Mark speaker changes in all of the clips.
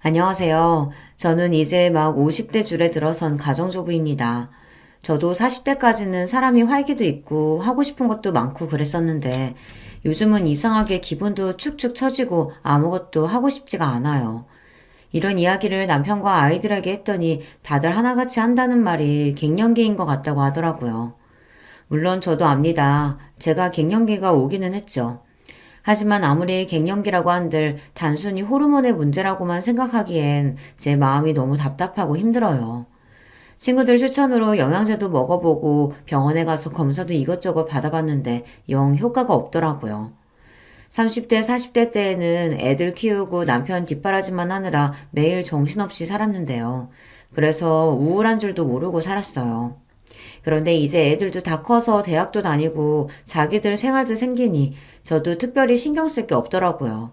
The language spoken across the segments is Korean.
Speaker 1: 안녕하세요. 저는 이제 막 50대 줄에 들어선 가정주부입니다. 저도 40대까지는 사람이 활기도 있고 하고 싶은 것도 많고 그랬었는데 요즘은 이상하게 기분도 축축 처지고 아무것도 하고 싶지가 않아요. 이런 이야기를 남편과 아이들에게 했더니 다들 하나같이 한다는 말이 갱년기인 것 같다고 하더라고요. 물론 저도 압니다. 제가 갱년기가 오기는 했죠. 하지만 아무리 갱년기라고 한들 단순히 호르몬의 문제라고만 생각하기엔 제 마음이 너무 답답하고 힘들어요. 친구들 추천으로 영양제도 먹어보고 병원에 가서 검사도 이것저것 받아봤는데 영 효과가 없더라고요. 30대, 40대 때에는 애들 키우고 남편 뒷바라지만 하느라 매일 정신없이 살았는데요. 그래서 우울한 줄도 모르고 살았어요. 그런데 이제 애들도 다 커서 대학도 다니고 자기들 생활도 생기니 저도 특별히 신경 쓸 게 없더라고요.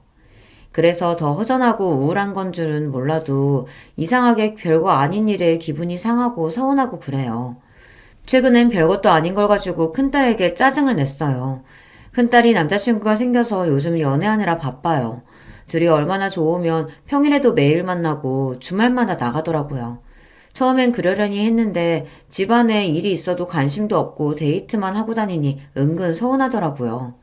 Speaker 1: 그래서 더 허전하고 우울한 건 줄은 몰라도 이상하게 별거 아닌 일에 기분이 상하고 서운하고 그래요. 최근엔 별것도 아닌 걸 가지고 큰딸에게 짜증을 냈어요. 큰딸이 남자친구가 생겨서 요즘 연애하느라 바빠요. 둘이 얼마나 좋으면 평일에도 매일 만나고 주말마다 나가더라고요. 처음엔 그러려니 했는데 집안에 일이 있어도 관심도 없고 데이트만 하고 다니니 은근 서운하더라고요.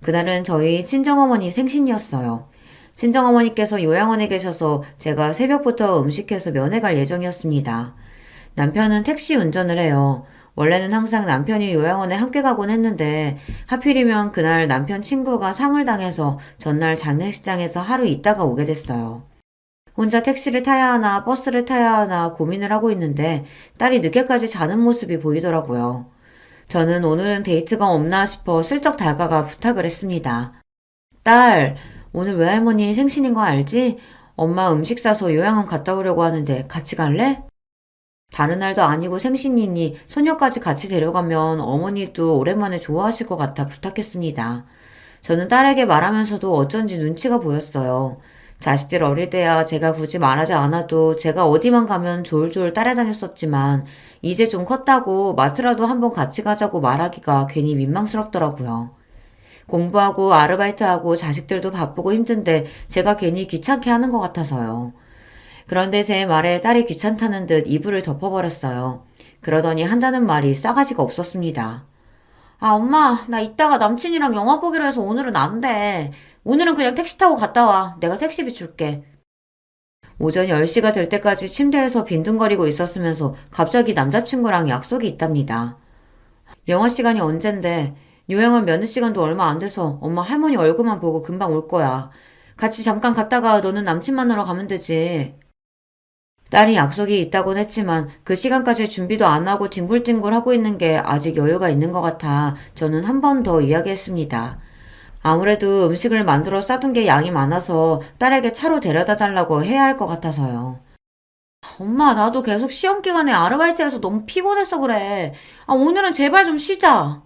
Speaker 1: 그날은 저희 친정어머니 생신이었어요. 친정어머니께서 요양원에 계셔서 제가 새벽부터 음식해서 면회 갈 예정이었습니다. 남편은 택시 운전을 해요. 원래는 항상 남편이 요양원에 함께 가곤 했는데 하필이면 그날 남편 친구가 상을 당해서 전날 장례식장에서 하루 있다가 오게 됐어요. 혼자 택시를 타야 하나 버스를 타야 하나 고민을 하고 있는데 딸이 늦게까지 자는 모습이 보이더라고요. 저는 오늘은 데이트가 없나 싶어 슬쩍 다가가 부탁을 했습니다. 딸, 오늘 외할머니 생신인 거 알지? 엄마 음식 싸서 요양원 갔다 오려고 하는데 같이 갈래? 다른 날도 아니고 생신이니 소녀까지 같이 데려가면 어머니도 오랜만에 좋아하실 것 같아 부탁했습니다. 저는 딸에게 말하면서도 어쩐지 눈치가 보였어요. 자식들 어릴 때야 제가 굳이 말하지 않아도 제가 어디만 가면 졸졸 따라다녔었지만 이제 좀 컸다고 마트라도 한번 같이 가자고 말하기가 괜히 민망스럽더라고요. 공부하고 아르바이트하고 자식들도 바쁘고 힘든데 제가 괜히 귀찮게 하는 것 같아서요. 그런데 제 말에 딸이 귀찮다는 듯 이불을 덮어버렸어요. 그러더니 한다는 말이 싸가지가 없었습니다. 아, 엄마, 나 이따가 남친이랑 영화 보기로 해서 오늘은 안 돼. 오늘은 그냥 택시 타고 갔다 와. 내가 택시비 줄게. 오전 10시가 될 때까지 침대에서 빈둥거리고 있었으면서 갑자기 남자친구랑 약속이 있답니다. 영화 시간이 언젠데 요양원 면회 시간도 얼마 안 돼서 엄마 할머니 얼굴만 보고 금방 올 거야. 같이 잠깐 갔다가 너는 남친 만나러 가면 되지. 딸이 약속이 있다곤 했지만 그 시간까지 준비도 안 하고 뒹굴뒹굴 하고 있는 게 아직 여유가 있는 것 같아 저는 한 번 더 이야기했습니다. 아무래도 음식을 만들어 싸둔 게 양이 많아서 딸에게 차로 데려다 달라고 해야 할 것 같아서요. 엄마, 나도 계속 시험 기간에 아르바이트해서 너무 피곤해서 그래. 아, 오늘은 제발 좀 쉬자.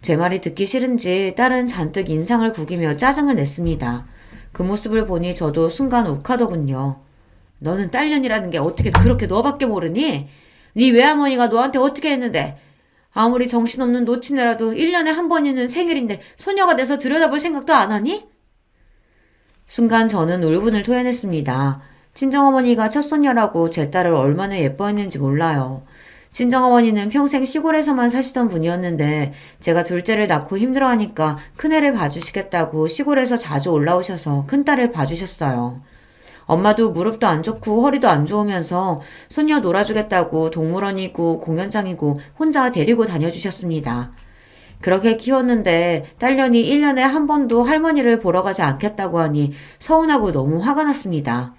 Speaker 1: 제 말이 듣기 싫은지 딸은 잔뜩 인상을 구기며 짜증을 냈습니다. 그 모습을 보니 저도 순간 욱하더군요. 너는 딸년이라는 게 어떻게 그렇게 너밖에 모르니? 네 외할머니가 너한테 어떻게 했는데? 아무리 정신없는 노치네라도 1년에 한 번이는 생일인데 소녀가 돼서 들여다볼 생각도 안 하니? 순간 저는 울분을 토해냈습니다. 친정어머니가 첫손녀라고 제 딸을 얼마나 예뻐했는지 몰라요. 친정어머니는 평생 시골에서만 사시던 분이었는데 제가 둘째를 낳고 힘들어하니까 큰애를 봐주시겠다고 시골에서 자주 올라오셔서 큰딸을 봐주셨어요. 엄마도 무릎도 안 좋고 허리도 안 좋으면서 손녀 놀아주겠다고 동물원이고 공연장이고 혼자 데리고 다녀주셨습니다. 그렇게 키웠는데 딸년이 1년에 한 번도 할머니를 보러 가지 않겠다고 하니 서운하고 너무 화가 났습니다.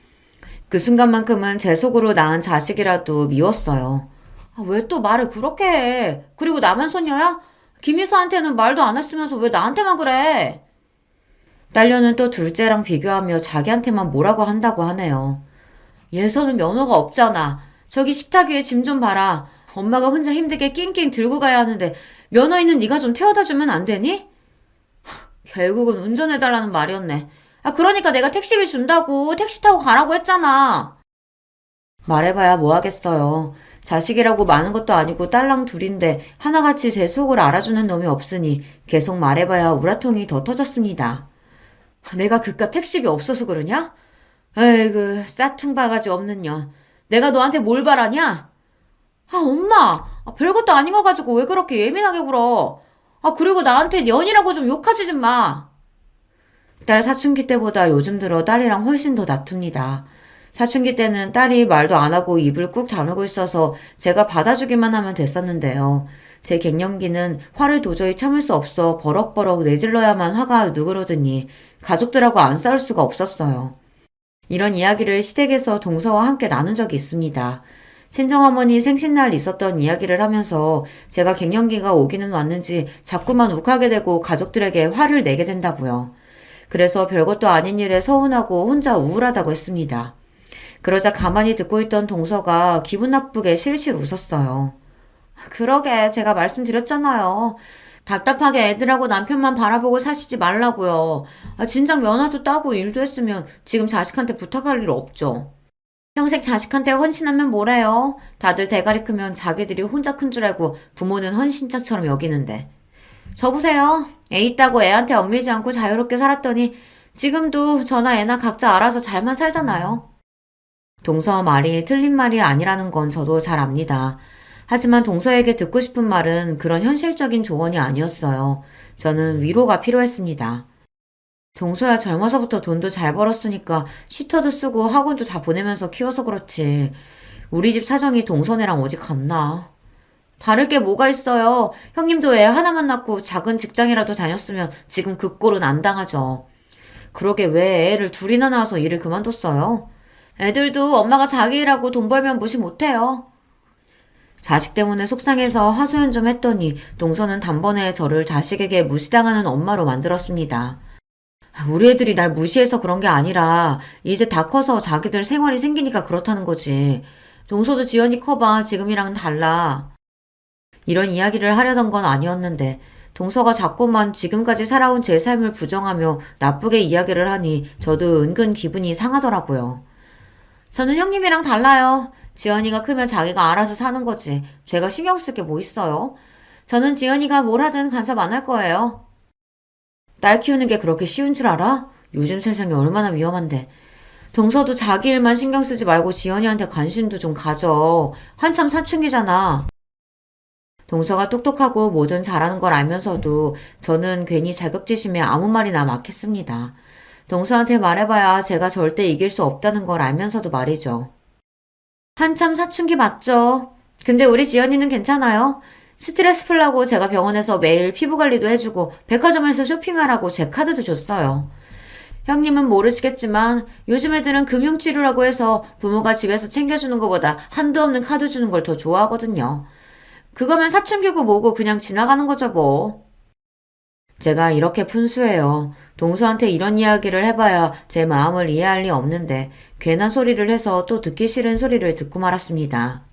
Speaker 1: 그 순간만큼은 제 속으로 낳은 자식이라도 미웠어요. 아, 왜 또 말을 그렇게 해? 그리고 나만 손녀야? 김희수한테는 말도 안 했으면서 왜 나한테만 그래? 딸려는 또 둘째랑 비교하며 자기한테만 뭐라고 한다고 하네요. 예서는 면허가 없잖아. 저기 식탁 위에 짐 좀 봐라. 엄마가 혼자 힘들게 낑낑 들고 가야 하는데 면허 있는 네가 좀 태워다 주면 안 되니? 결국은 운전해달라는 말이었네. 아, 그러니까 내가 택시비 준다고 택시 타고 가라고 했잖아. 말해봐야 뭐 하겠어요. 자식이라고 많은 것도 아니고 딸랑 둘인데 하나같이 제 속을 알아주는 놈이 없으니 계속 말해봐야 우라통이 더 터졌습니다. 내가 그깟 택시비 없어서 그러냐? 에이그, 싸퉁바가지 없는 년. 내가 너한테 뭘 바라냐? 아, 엄마! 별것도 아닌 거 가지고 왜 그렇게 예민하게 굴어? 그리고 나한테 년이라고 좀 욕하지 좀 마. 딸 사춘기 때보다 요즘 들어 딸이랑 훨씬 더 다툽니다. 사춘기 때는 딸이 말도 안 하고 입을 꾹 다물고 있어서 제가 받아주기만 하면 됐었는데요. 제 갱년기는 화를 도저히 참을 수 없어 버럭버럭 내질러야만 화가 누그러드니 가족들하고 안 싸울 수가 없었어요. 이런 이야기를 시댁에서 동서와 함께 나눈 적이 있습니다. 친정어머니 생신날 있었던 이야기를 하면서 제가 갱년기가 오기는 왔는지 자꾸만 욱하게 되고 가족들에게 화를 내게 된다고요. 그래서 별것도 아닌 일에 서운하고 혼자 우울하다고 했습니다. 그러자 가만히 듣고 있던 동서가 기분 나쁘게 실실 웃었어요. 그러게 제가 말씀드렸잖아요. 답답하게 애들하고 남편만 바라보고 사시지 말라고요. 진작 면허도 따고 일도 했으면 지금 자식한테 부탁할 일 없죠. 평생 자식한테 헌신하면 뭐래요? 다들 대가리 크면 자기들이 혼자 큰 줄 알고 부모는 헌신짝처럼 여기는데. 저 보세요. 애 있다고 애한테 얽매이지 않고 자유롭게 살았더니 지금도 저나 애나 각자 알아서 잘만 살잖아요. 동서 말이 틀린 말이 아니라는 건 저도 잘 압니다. 하지만 동서에게 듣고 싶은 말은 그런 현실적인 조언이 아니었어요. 저는 위로가 필요했습니다. 동서야 젊어서부터 돈도 잘 벌었으니까 슈터도 쓰고 학원도 다 보내면서 키워서 그렇지. 우리 집 사정이 동서네랑 어디 같나. 다를 게 뭐가 있어요. 형님도 애 하나만 낳고 작은 직장이라도 다녔으면 지금 그 꼴은 안 당하죠. 그러게 왜 애를 둘이나 낳아서 일을 그만뒀어요? 애들도 엄마가 자기 일하고 돈 벌면 무시 못해요. 자식 때문에 속상해서 하소연 좀 했더니 동서는 단번에 저를 자식에게 무시당하는 엄마로 만들었습니다. 우리 애들이 날 무시해서 그런 게 아니라 이제 다 커서 자기들 생활이 생기니까 그렇다는 거지. 동서도 지연이 커봐. 지금이랑은 달라. 이런 이야기를 하려던 건 아니었는데 동서가 자꾸만 지금까지 살아온 제 삶을 부정하며 나쁘게 이야기를 하니 저도 은근 기분이 상하더라고요. 저는 형님이랑 달라요. 지연이가 크면 자기가 알아서 사는 거지. 제가 신경 쓸 게 뭐 있어요? 저는 지연이가 뭘 하든 간섭 안 할 거예요. 딸 키우는 게 그렇게 쉬운 줄 알아? 요즘 세상이 얼마나 위험한데. 동서도 자기 일만 신경 쓰지 말고 지연이한테 관심도 좀 가져. 한참 사춘기잖아. 동서가 똑똑하고 뭐든 잘하는 걸 알면서도 저는 괜히 자격지심에 아무 말이나 막 했습니다. 동서한테 말해봐야 제가 절대 이길 수 없다는 걸 알면서도 말이죠. 한참 사춘기 맞죠? 근데 우리 지연이는 괜찮아요. 스트레스 풀라고 제가 병원에서 매일 피부 관리도 해주고 백화점에서 쇼핑하라고 제 카드도 줬어요. 형님은 모르시겠지만 요즘 애들은 금융치료라고 해서 부모가 집에서 챙겨주는 것보다 한도 없는 카드 주는 걸 더 좋아하거든요. 그거면 사춘기고 뭐고 그냥 지나가는 거죠 뭐. 제가 이렇게 푼수해요. 동서한테 이런 이야기를 해봐야 제 마음을 이해할 리 없는데 괜한 소리를 해서 또 듣기 싫은 소리를 듣고 말았습니다.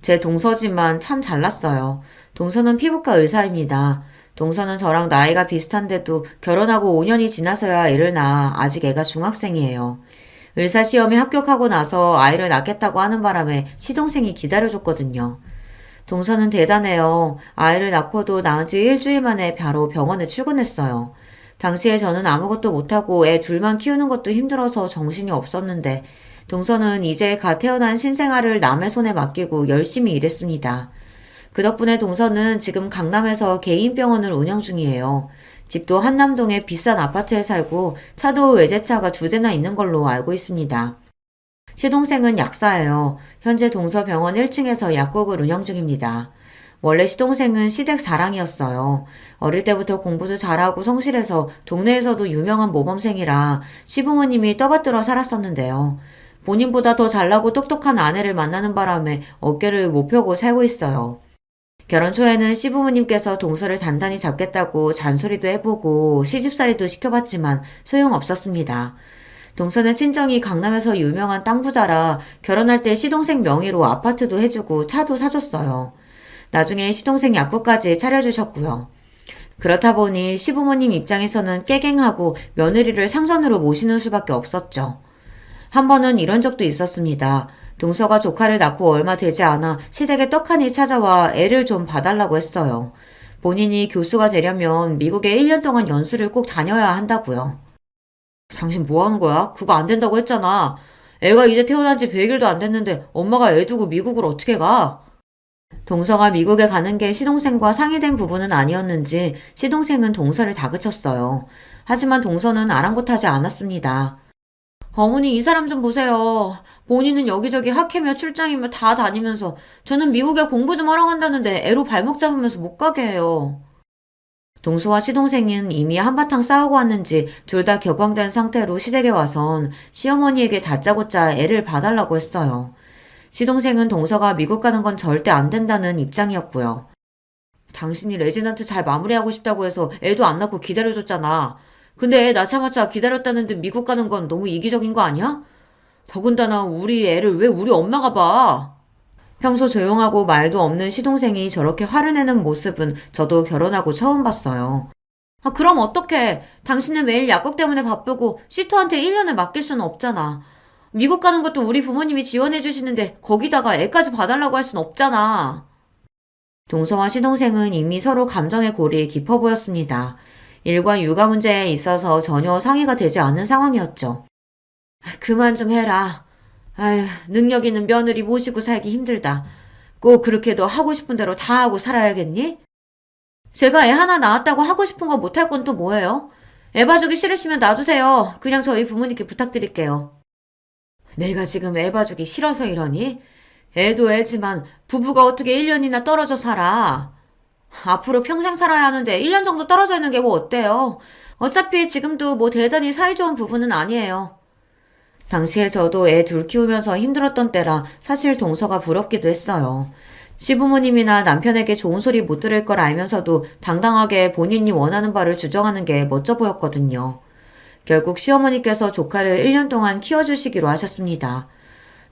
Speaker 1: 제 동서지만 참 잘났어요. 동서는 피부과 의사입니다. 동서는 저랑 나이가 비슷한데도 결혼하고 5년이 지나서야 애를 낳아 아직 애가 중학생이에요. 의사 시험에 합격하고 나서 아이를 낳겠다고 하는 바람에 시동생이 기다려줬거든요. 동서는 대단해요. 아이를 낳고도 낳은 지 일주일 만에 바로 병원에 출근했어요. 당시에 저는 아무것도 못하고 애 둘만 키우는 것도 힘들어서 정신이 없었는데 동서는 이제 갓 태어난 신생아를 남의 손에 맡기고 열심히 일했습니다. 그 덕분에 동서는 지금 강남에서 개인 병원을 운영 중이에요. 집도 한남동의 비싼 아파트에 살고 차도 외제차가 2대나 있는 걸로 알고 있습니다. 시동생은 약사예요. 현재 동서병원 1층에서 약국을 운영 중입니다. 원래 시동생은 시댁 자랑이었어요. 어릴 때부터 공부도 잘하고 성실해서 동네에서도 유명한 모범생이라 시부모님이 떠받들어 살았었는데요. 본인보다 더 잘나고 똑똑한 아내를 만나는 바람에 어깨를 못 펴고 살고 있어요. 결혼 초에는 시부모님께서 동서를 단단히 잡겠다고 잔소리도 해보고 시집살이도 시켜봤지만 소용없었습니다. 동서는 친정이 강남에서 유명한 땅 부자라 결혼할 때 시동생 명의로 아파트도 해주고 차도 사줬어요. 나중에 시동생 약국까지 차려주셨고요. 그렇다 보니 시부모님 입장에서는 깨갱하고 며느리를 상선으로 모시는 수밖에 없었죠. 한 번은 이런 적도 있었습니다. 동서가 조카를 낳고 얼마 되지 않아 시댁에 떡하니 찾아와 애를 좀 봐달라고 했어요. 본인이 교수가 되려면 미국에 1년 동안 연수를 꼭 다녀야 한다고요. 당신 뭐 하는 거야? 그거 안 된다고 했잖아. 애가 이제 태어난 지 100일도 안 됐는데 엄마가 애 두고 미국을 어떻게 가? 동서가 미국에 가는 게 시동생과 상의된 부분은 아니었는지 시동생은 동서를 다그쳤어요. 하지만 동서는 아랑곳하지 않았습니다. 어머니 이 사람 좀 보세요. 본인은 여기저기 학회며 출장이며 다 다니면서 저는 미국에 공부 좀 하러 간다는데 애로 발목 잡으면서 못 가게 해요. 동서와 시동생은 이미 한바탕 싸우고 왔는지 둘 다 격앙된 상태로 시댁에 와선 시어머니에게 다짜고짜 애를 봐달라고 했어요. 시동생은 동서가 미국 가는 건 절대 안 된다는 입장이었고요. 당신이 레지던트 잘 마무리하고 싶다고 해서 애도 안 낳고 기다려줬잖아. 근데 애 낳자마자 기다렸다는데 미국 가는 건 너무 이기적인 거 아니야? 더군다나 우리 애를 왜 우리 엄마가 봐? 평소 조용하고 말도 없는 시동생이 저렇게 화를 내는 모습은 저도 결혼하고 처음 봤어요. 아, 그럼 어떡해. 당신은 매일 약국 때문에 바쁘고 시터한테 1년을 맡길 수는 없잖아. 미국 가는 것도 우리 부모님이 지원해 주시는데 거기다가 애까지 봐달라고 할 순 없잖아. 동서와 시동생은 이미 서로 감정의 골이 깊어 보였습니다. 일과 육아 문제에 있어서 전혀 상의가 되지 않은 상황이었죠. 그만 좀 해라. 아휴, 능력 있는 며느리 모시고 살기 힘들다. 꼭 그렇게 너 하고 싶은 대로 다 하고 살아야겠니? 제가 애 하나 낳았다고 하고 싶은 거 못할 건 또 뭐예요? 애 봐주기 싫으시면 놔두세요. 그냥 저희 부모님께 부탁드릴게요. 내가 지금 애 봐주기 싫어서 이러니? 애도 애지만 부부가 어떻게 1년이나 떨어져 살아? 앞으로 평생 살아야 하는데 1년 정도 떨어져 있는 게 뭐 어때요? 어차피 지금도 뭐 대단히 사이좋은 부부는 아니에요. 당시에 저도 애 둘 키우면서 힘들었던 때라 사실 동서가 부럽기도 했어요. 시부모님이나 남편에게 좋은 소리 못 들을 걸 알면서도 당당하게 본인이 원하는 바를 주장하는 게 멋져 보였거든요. 결국 시어머니께서 조카를 1년 동안 키워주시기로 하셨습니다.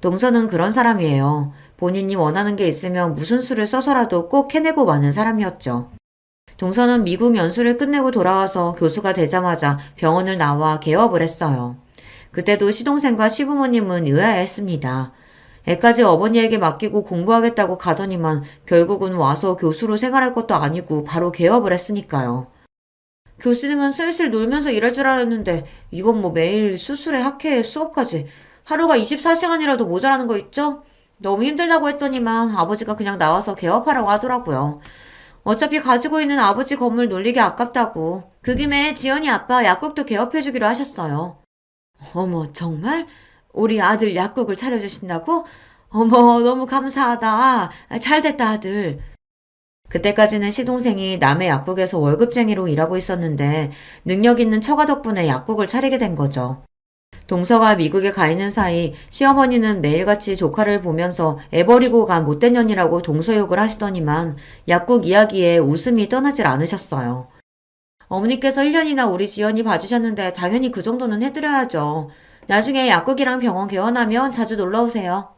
Speaker 1: 동서는 그런 사람이에요. 본인이 원하는 게 있으면 무슨 수를 써서라도 꼭 해내고 마는 사람이었죠. 동서는 미국 연수를 끝내고 돌아와서 교수가 되자마자 병원을 나와 개업을 했어요. 그때도 시동생과 시부모님은 의아해했습니다. 애까지 어머니에게 맡기고 공부하겠다고 가더니만 결국은 와서 교수로 생활할 것도 아니고 바로 개업을 했으니까요. 교수님은 슬슬 놀면서 일할 줄 알았는데 이건 뭐 매일 수술에 학회에 수업까지 하루가 24시간이라도 모자라는 거 있죠? 너무 힘들다고 했더니만 아버지가 그냥 나와서 개업하라고 하더라고요. 어차피 가지고 있는 아버지 건물 놀리기 아깝다고. 그 김에 지연이 아빠 약국도 개업해주기로 하셨어요. 어머, 정말? 우리 아들 약국을 차려주신다고? 어머, 너무 감사하다. 잘됐다, 아들. 그때까지는 시동생이 남의 약국에서 월급쟁이로 일하고 있었는데 능력 있는 처가 덕분에 약국을 차리게 된 거죠. 동서가 미국에 가 있는 사이 시어머니는 매일같이 조카를 보면서 애 버리고 간 못된 년이라고 동서 욕을 하시더니만 약국 이야기에 웃음이 떠나질 않으셨어요. 어머니께서 1년이나 우리 지연이 봐주셨는데 당연히 그 정도는 해드려야죠. 나중에 약국이랑 병원 개원하면 자주 놀러오세요.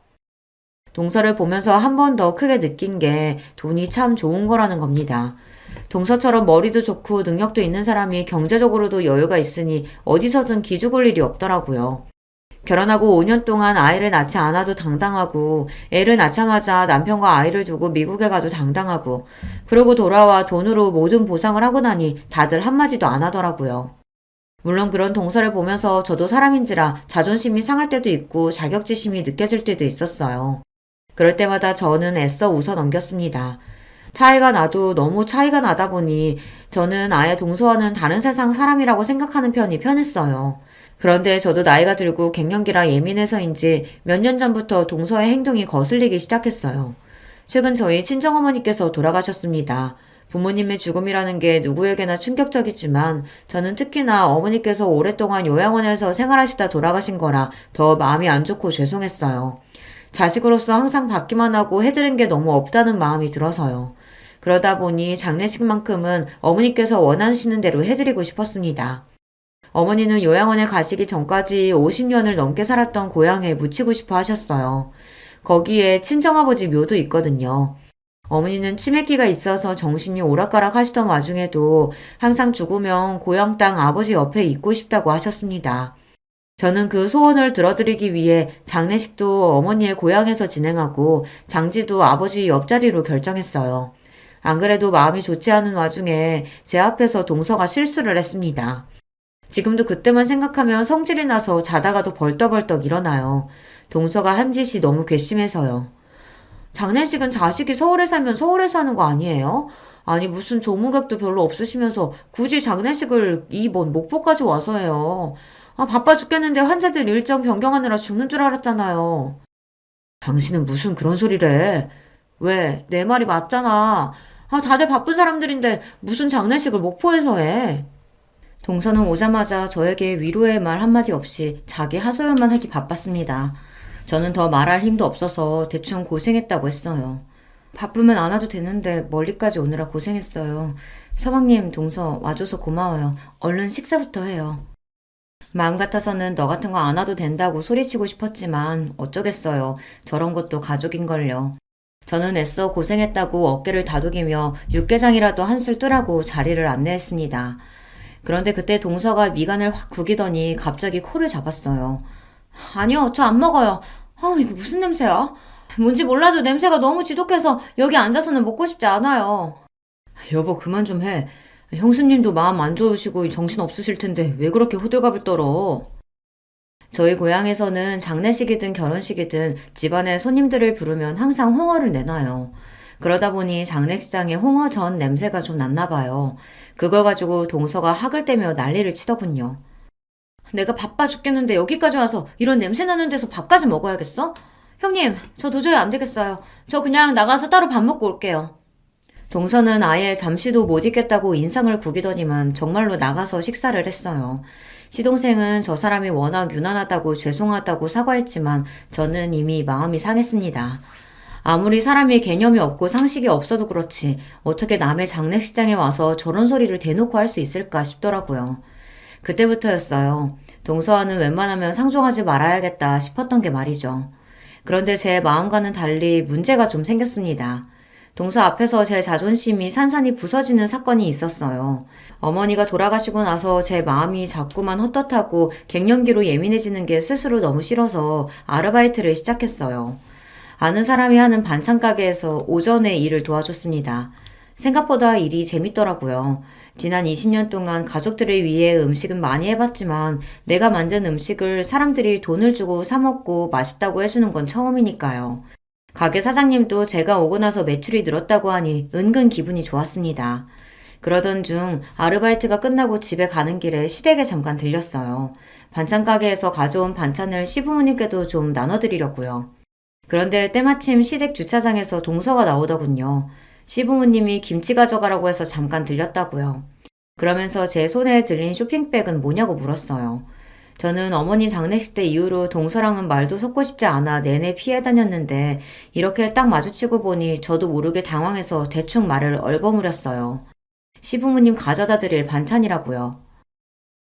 Speaker 1: 동서를 보면서 한 번 더 크게 느낀 게 돈이 참 좋은 거라는 겁니다. 동서처럼 머리도 좋고 능력도 있는 사람이 경제적으로도 여유가 있으니 어디서든 기죽을 일이 없더라고요. 결혼하고 5년 동안 아이를 낳지 않아도 당당하고 애를 낳자마자 남편과 아이를 두고 미국에 가도 당당하고 그러고 돌아와 돈으로 모든 보상을 하고 나니 다들 한마디도 안 하더라고요. 물론 그런 동서를 보면서 저도 사람인지라 자존심이 상할 때도 있고 자격지심이 느껴질 때도 있었어요. 그럴 때마다 저는 애써 웃어 넘겼습니다. 차이가 나도 너무 차이가 나다 보니 저는 아예 동서와는 다른 세상 사람이라고 생각하는 편이 편했어요. 그런데 저도 나이가 들고 갱년기라 예민해서인지 몇 년 전부터 동서의 행동이 거슬리기 시작했어요. 최근 저희 친정어머니께서 돌아가셨습니다. 부모님의 죽음이라는 게 누구에게나 충격적이지만 저는 특히나 어머니께서 오랫동안 요양원에서 생활하시다 돌아가신 거라 더 마음이 안 좋고 죄송했어요. 자식으로서 항상 받기만 하고 해드린 게 너무 없다는 마음이 들어서요. 그러다 보니 장례식만큼은 어머니께서 원하시는 대로 해드리고 싶었습니다. 어머니는 요양원에 가시기 전까지 50년을 넘게 살았던 고향에 묻히고 싶어 하셨어요. 거기에 친정아버지 묘도 있거든요. 어머니는 치매기가 있어서 정신이 오락가락 하시던 와중에도 항상 죽으면 고향 땅 아버지 옆에 있고 싶다고 하셨습니다. 저는 그 소원을 들어드리기 위해 장례식도 어머니의 고향에서 진행하고 장지도 아버지 옆자리로 결정했어요. 안 그래도 마음이 좋지 않은 와중에 제 앞에서 동서가 실수를 했습니다. 지금도 그때만 생각하면 성질이 나서 자다가도 벌떡벌떡 일어나요. 동서가 한 짓이 너무 괘씸해서요. 장례식은 자식이 서울에 살면 서울에 사는 거 아니에요? 아니 무슨 조문객도 별로 없으시면서 굳이 장례식을 이 먼 목포까지 와서 해요. 아 바빠 죽겠는데 환자들 일정 변경하느라 죽는 줄 알았잖아요. 당신은 무슨 그런 소리를 해? 왜? 내 말이 맞잖아. 아 다들 바쁜 사람들인데 무슨 장례식을 목포에서 해? 동서는 오자마자 저에게 위로의 말 한마디 없이 자기 하소연만 하기 바빴습니다. 저는 더 말할 힘도 없어서 대충 고생했다고 했어요. 바쁘면 안 와도 되는데 멀리까지 오느라 고생했어요. 서방님, 동서 와줘서 고마워요. 얼른 식사부터 해요. 마음 같아서는 너 같은 거 안 와도 된다고 소리치고 싶었지만 어쩌겠어요. 저런 것도 가족인걸요. 저는 애써 고생했다고 어깨를 다독이며 육개장이라도 한술 뜨라고 자리를 안내했습니다. 그런데 그때 동서가 미간을 확 구기더니 갑자기 코를 잡았어요. 아니요, 저 안 먹어요. 이거 무슨 냄새야? 뭔지 몰라도 냄새가 너무 지독해서 여기 앉아서는 먹고 싶지 않아요. 여보, 그만 좀 해. 형수님도 마음 안 좋으시고 정신 없으실 텐데 왜 그렇게 호들갑을 떨어? 저희 고향에서는 장례식이든 결혼식이든 집안에 손님들을 부르면 항상 홍어를 내놔요. 그러다 보니 장례식장에 홍어전 냄새가 좀 났나 봐요. 그걸 가지고 동서가 학을 떼며 난리를 치더군요. 내가 바빠 죽겠는데 여기까지 와서 이런 냄새 나는 데서 밥까지 먹어야겠어? 형님, 저 도저히 안 되겠어요. 저 그냥 나가서 따로 밥 먹고 올게요. 동서는 아예 잠시도 못 있겠다고 인상을 구기더니만 정말로 나가서 식사를 했어요. 시동생은 저 사람이 워낙 유난하다고 죄송하다고 사과했지만 저는 이미 마음이 상했습니다. 아무리 사람이 개념이 없고 상식이 없어도 그렇지 어떻게 남의 장례식장에 와서 저런 소리를 대놓고 할 수 있을까 싶더라고요. 그때부터였어요. 동서와는 웬만하면 상종하지 말아야겠다 싶었던 게 말이죠. 그런데 제 마음과는 달리 문제가 좀 생겼습니다. 동서 앞에서 제 자존심이 산산이 부서지는 사건이 있었어요. 어머니가 돌아가시고 나서 제 마음이 자꾸만 헛헛하고 갱년기로 예민해지는 게 스스로 너무 싫어서 아르바이트를 시작했어요. 아는 사람이 하는 반찬 가게에서 오전에 일을 도와줬습니다. 생각보다 일이 재밌더라고요. 지난 20년 동안 가족들을 위해 음식은 많이 해봤지만 내가 만든 음식을 사람들이 돈을 주고 사 먹고 맛있다고 해주는 건 처음이니까요. 가게 사장님도 제가 오고 나서 매출이 늘었다고 하니 은근 기분이 좋았습니다. 그러던 중 아르바이트가 끝나고 집에 가는 길에 시댁에 잠깐 들렸어요. 반찬 가게에서 가져온 반찬을 시부모님께도 좀 나눠드리려고요. 그런데 때마침 시댁 주차장에서 동서가 나오더군요. 시부모님이 김치 가져가라고 해서 잠깐 들렸다고요. 그러면서 제 손에 들린 쇼핑백은 뭐냐고 물었어요. 저는 어머니 장례식 때 이후로 동서랑은 말도 섞고 싶지 않아 내내 피해 다녔는데 이렇게 딱 마주치고 보니 저도 모르게 당황해서 대충 말을 얼버무렸어요. 시부모님 가져다 드릴 반찬이라고요.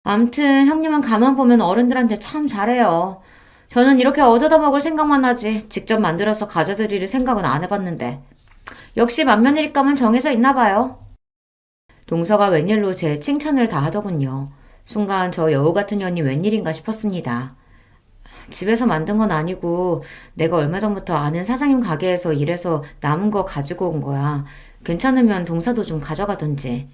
Speaker 1: 암튼 형님은 가만 보면 어른들한테 참 잘해요. 저는 이렇게 얻어다 먹을 생각만 하지 직접 만들어서 가져드릴 생각은 안 해봤는데. 역시 맏며느리감은 정해져 있나 봐요. 동서가 웬일로 제 칭찬을 다 하더군요. 순간 저 여우 같은 년이 웬일인가 싶었습니다. 집에서 만든 건 아니고 내가 얼마 전부터 아는 사장님 가게에서 일해서 남은 거 가지고 온 거야. 괜찮으면 동서도 좀 가져가던지.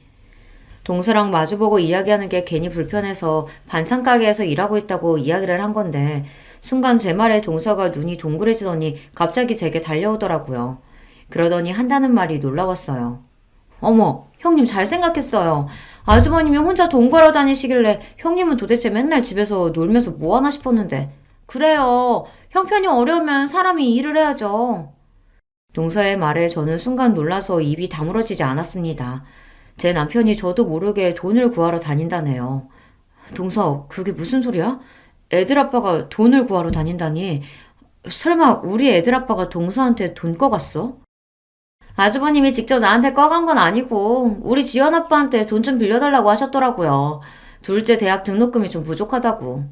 Speaker 1: 동서랑 마주보고 이야기하는 게 괜히 불편해서 반찬 가게에서 일하고 있다고 이야기를 한 건데 순간 제 말에 동서가 눈이 동그래지더니 갑자기 제게 달려오더라고요. 그러더니 한다는 말이 놀라웠어요. 어머, 형님 잘 생각했어요. 아주버님이 혼자 돈 벌어 다니시길래 형님은 도대체 맨날 집에서 놀면서 뭐하나 싶었는데. 그래요. 형편이 어려우면 사람이 일을 해야죠. 동서의 말에 저는 순간 놀라서 입이 다물어지지 않았습니다. 제 남편이 저도 모르게 돈을 구하러 다닌다네요. 동서, 그게 무슨 소리야? 애들 아빠가 돈을 구하러 다닌다니. 설마 우리 애들 아빠가 동서한테 돈 꺼갔어? 아주버님이 직접 나한테 꺼간 건 아니고 우리 지연 아빠한테 돈 좀 빌려달라고 하셨더라고요. 둘째 대학 등록금이 좀 부족하다고.